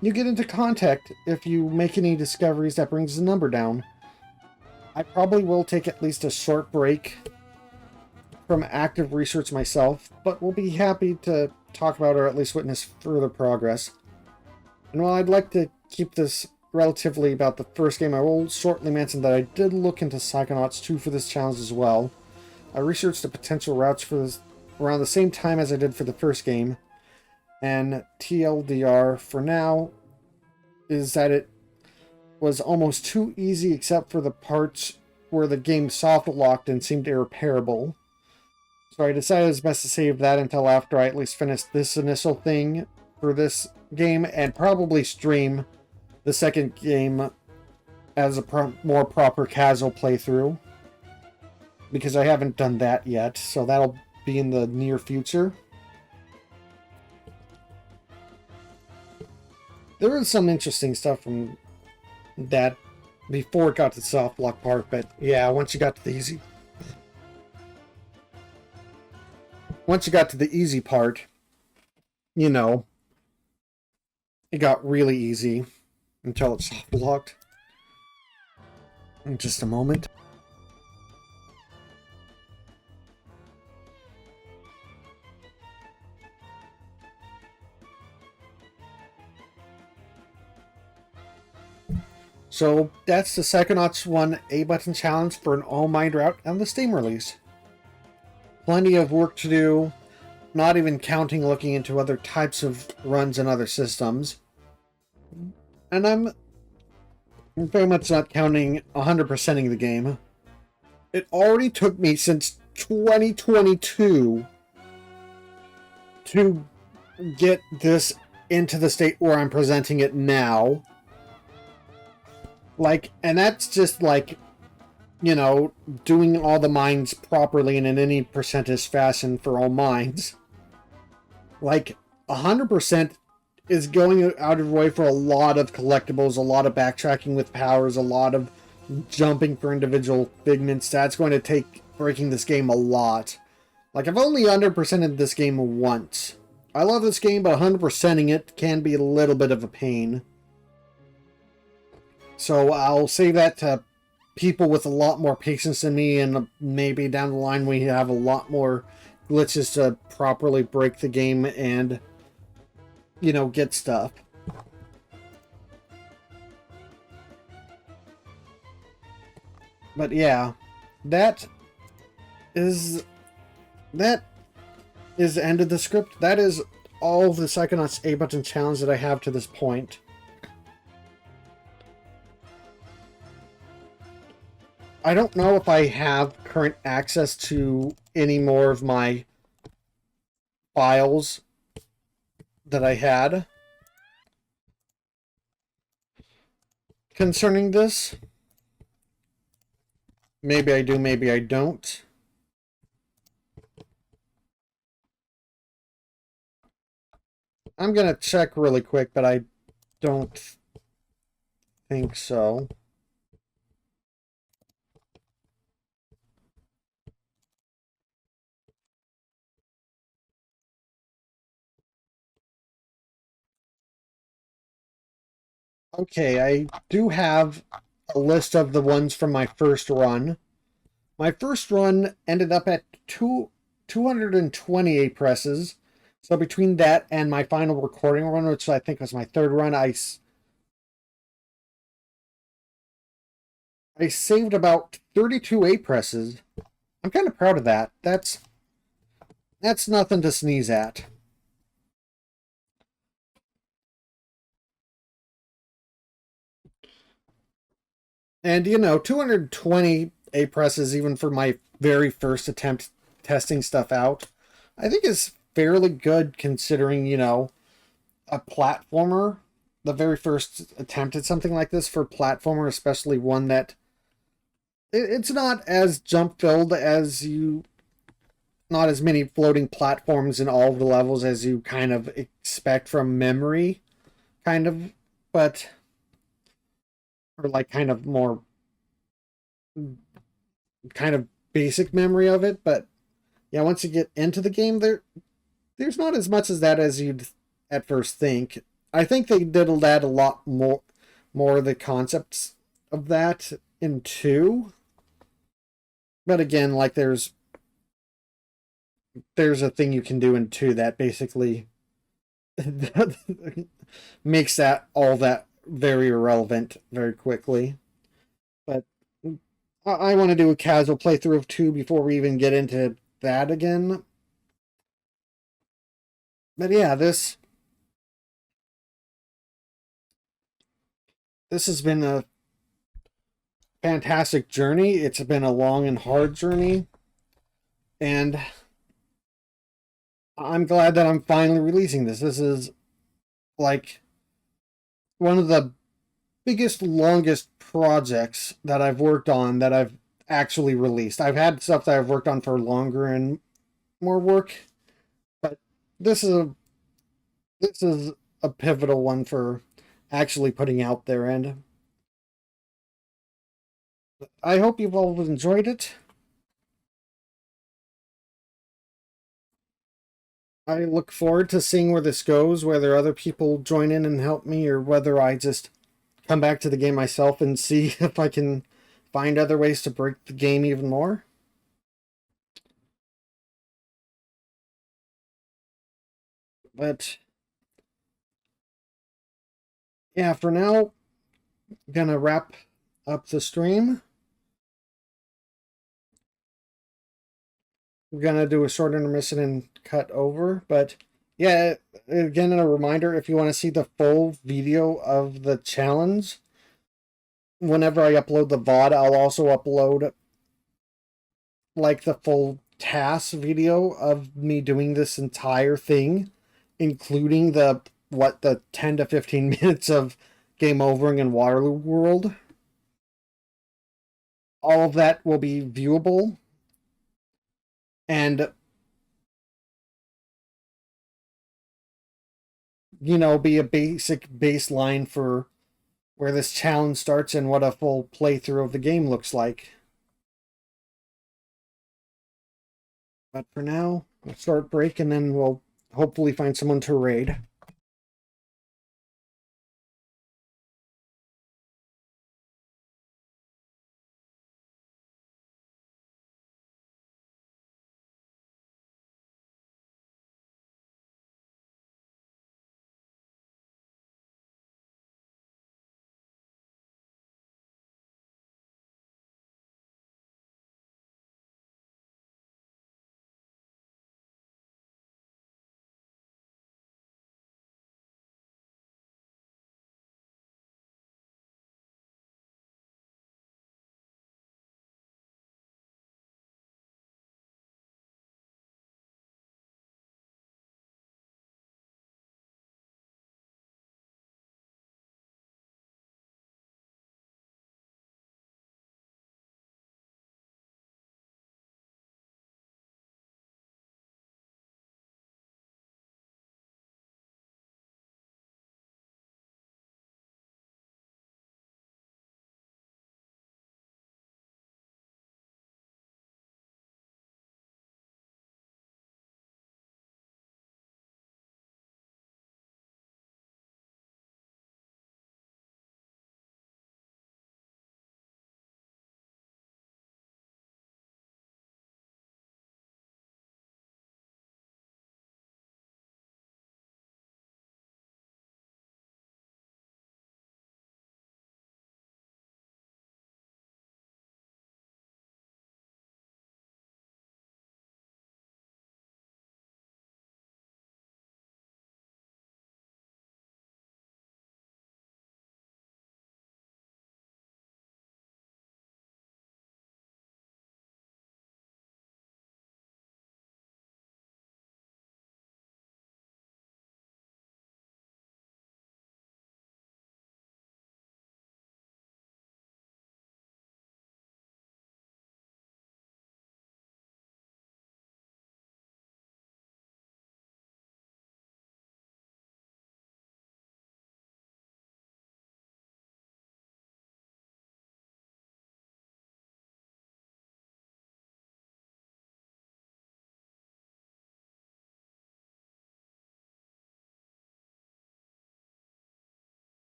you get into contact if you make any discoveries that brings the number down. I probably will take at least a short break from active research myself, but will be happy to talk about or at least witness further progress. And while I'd like to keep this relatively about the first game, I will shortly mention that I did look into Psychonauts 2 for this challenge as well. I researched the potential routes for this around the same time as I did for the first game, and TLDR for now is that it was almost too easy except for the parts where the game soft locked and seemed irreparable. So I decided it's best to save that until after I at least finish this initial thing for this game, and probably stream the second game as a more proper casual playthrough, because I haven't done that yet, so that'll be in the near future. There was some interesting stuff from that before it got to the soft lock part, but yeah, once you got to the easy part, you know, it got really easy until it's soft locked. In just a moment. So that's the Psychonauts 1 A-Button Challenge for an all-mind route on the Steam release. Plenty of work to do, not even counting looking into other types of runs and other systems. And I'm very much not counting 100%ing the game. It already took me since 2022 to get this into the state where I'm presenting it now. Like, and that's just like, you know, doing all the mines properly and in any percentage fashion for all mines. Like, 100% is going out of the way for a lot of collectibles, a lot of backtracking with powers, a lot of jumping for individual figments. That's going to take breaking this game a lot. Like, I've only 100%ed this game once. I love this game, but 100%ing it can be a little bit of a pain. So I'll save that to people with a lot more patience than me, and maybe down the line we have a lot more glitches to properly break the game and, you know, get stuff. But yeah, that is the end of the script. That is all the Psychonauts A-Button challenge that I have to this point. I don't know if I have current access to any more of my files that I had concerning this. Maybe I do, maybe I don't. I'm gonna check really quick, but I don't think so. Okay, I do have a list of the ones from my first run. My first run ended up at 228 presses. So between that and my final recording run, which I think was my third run, I saved about 32 A presses. I'm kind of proud of that. That's nothing to sneeze at. And, you know, 220 A presses, even for my very first attempt testing stuff out, I think is fairly good considering, you know, a platformer. The very first attempt at something like this for a platformer, especially one that it's not as jump filled as you, not as many floating platforms in all of the levels as you kind of expect from memory, kind of, but, or like kind of more kind of basic memory of it. But yeah, once you get into the game, there's not as much as that as you'd at first think. I think they did add a lot more of the concepts of that in 2. But again, like there's there's a thing you can do in 2 that basically makes that all that very irrelevant very quickly. But I want to do a casual playthrough of 2 before we even get into that again. But yeah, this has been a fantastic journey. It's been a long and hard journey, and I'm glad that I'm finally releasing this. This is like one of the biggest, longest projects that I've worked on that I've actually released. I've had stuff that I've worked on for longer and more work, but this is a this is a pivotal one for actually putting out there, and I hope you've all enjoyed it. I look forward to seeing where this goes, whether other people join in and help me, or whether I just come back to the game myself and see if I can find other ways to break the game even more. But yeah, for now, I'm gonna wrap up the stream. We're gonna do a short intermission and cut over. But yeah, again, a reminder, if you want to see the full video of the challenge, whenever I upload the VOD, I'll also upload like the full task video of me doing this entire thing, including the 10 to 15 minutes of game overing in Waterloo World. All of that will be viewable, and be a basic baseline for where this challenge starts and what a full playthrough of the game looks like. But for now, a short break, and then we'll hopefully find someone to raid.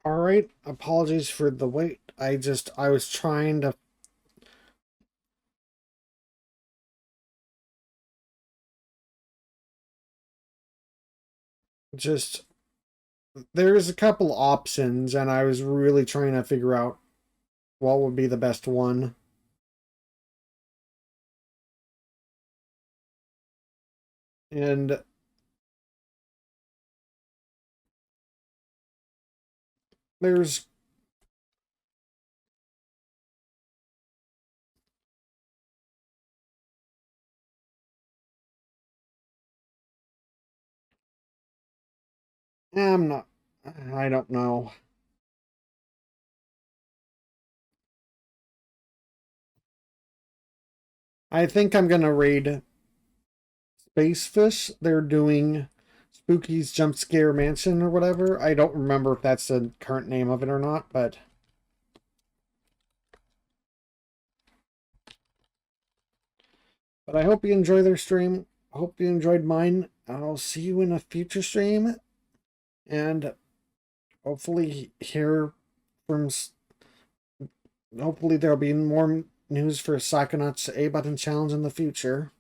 All right, apologies for the wait. I was trying to just there's a couple options and I was really trying to figure out what would be the best one. And there's I'm not I don't know. I think I'm gonna raid Spacefish. They're doing Spooky's Jump Scare Mansion or whatever. I don't remember if that's the current name of it or not, but I hope you enjoy their stream. I hope you enjoyed mine. I'll see you in a future stream and hopefully hear from hopefully there'll be more news for Psychonauts A Button Challenge in the future.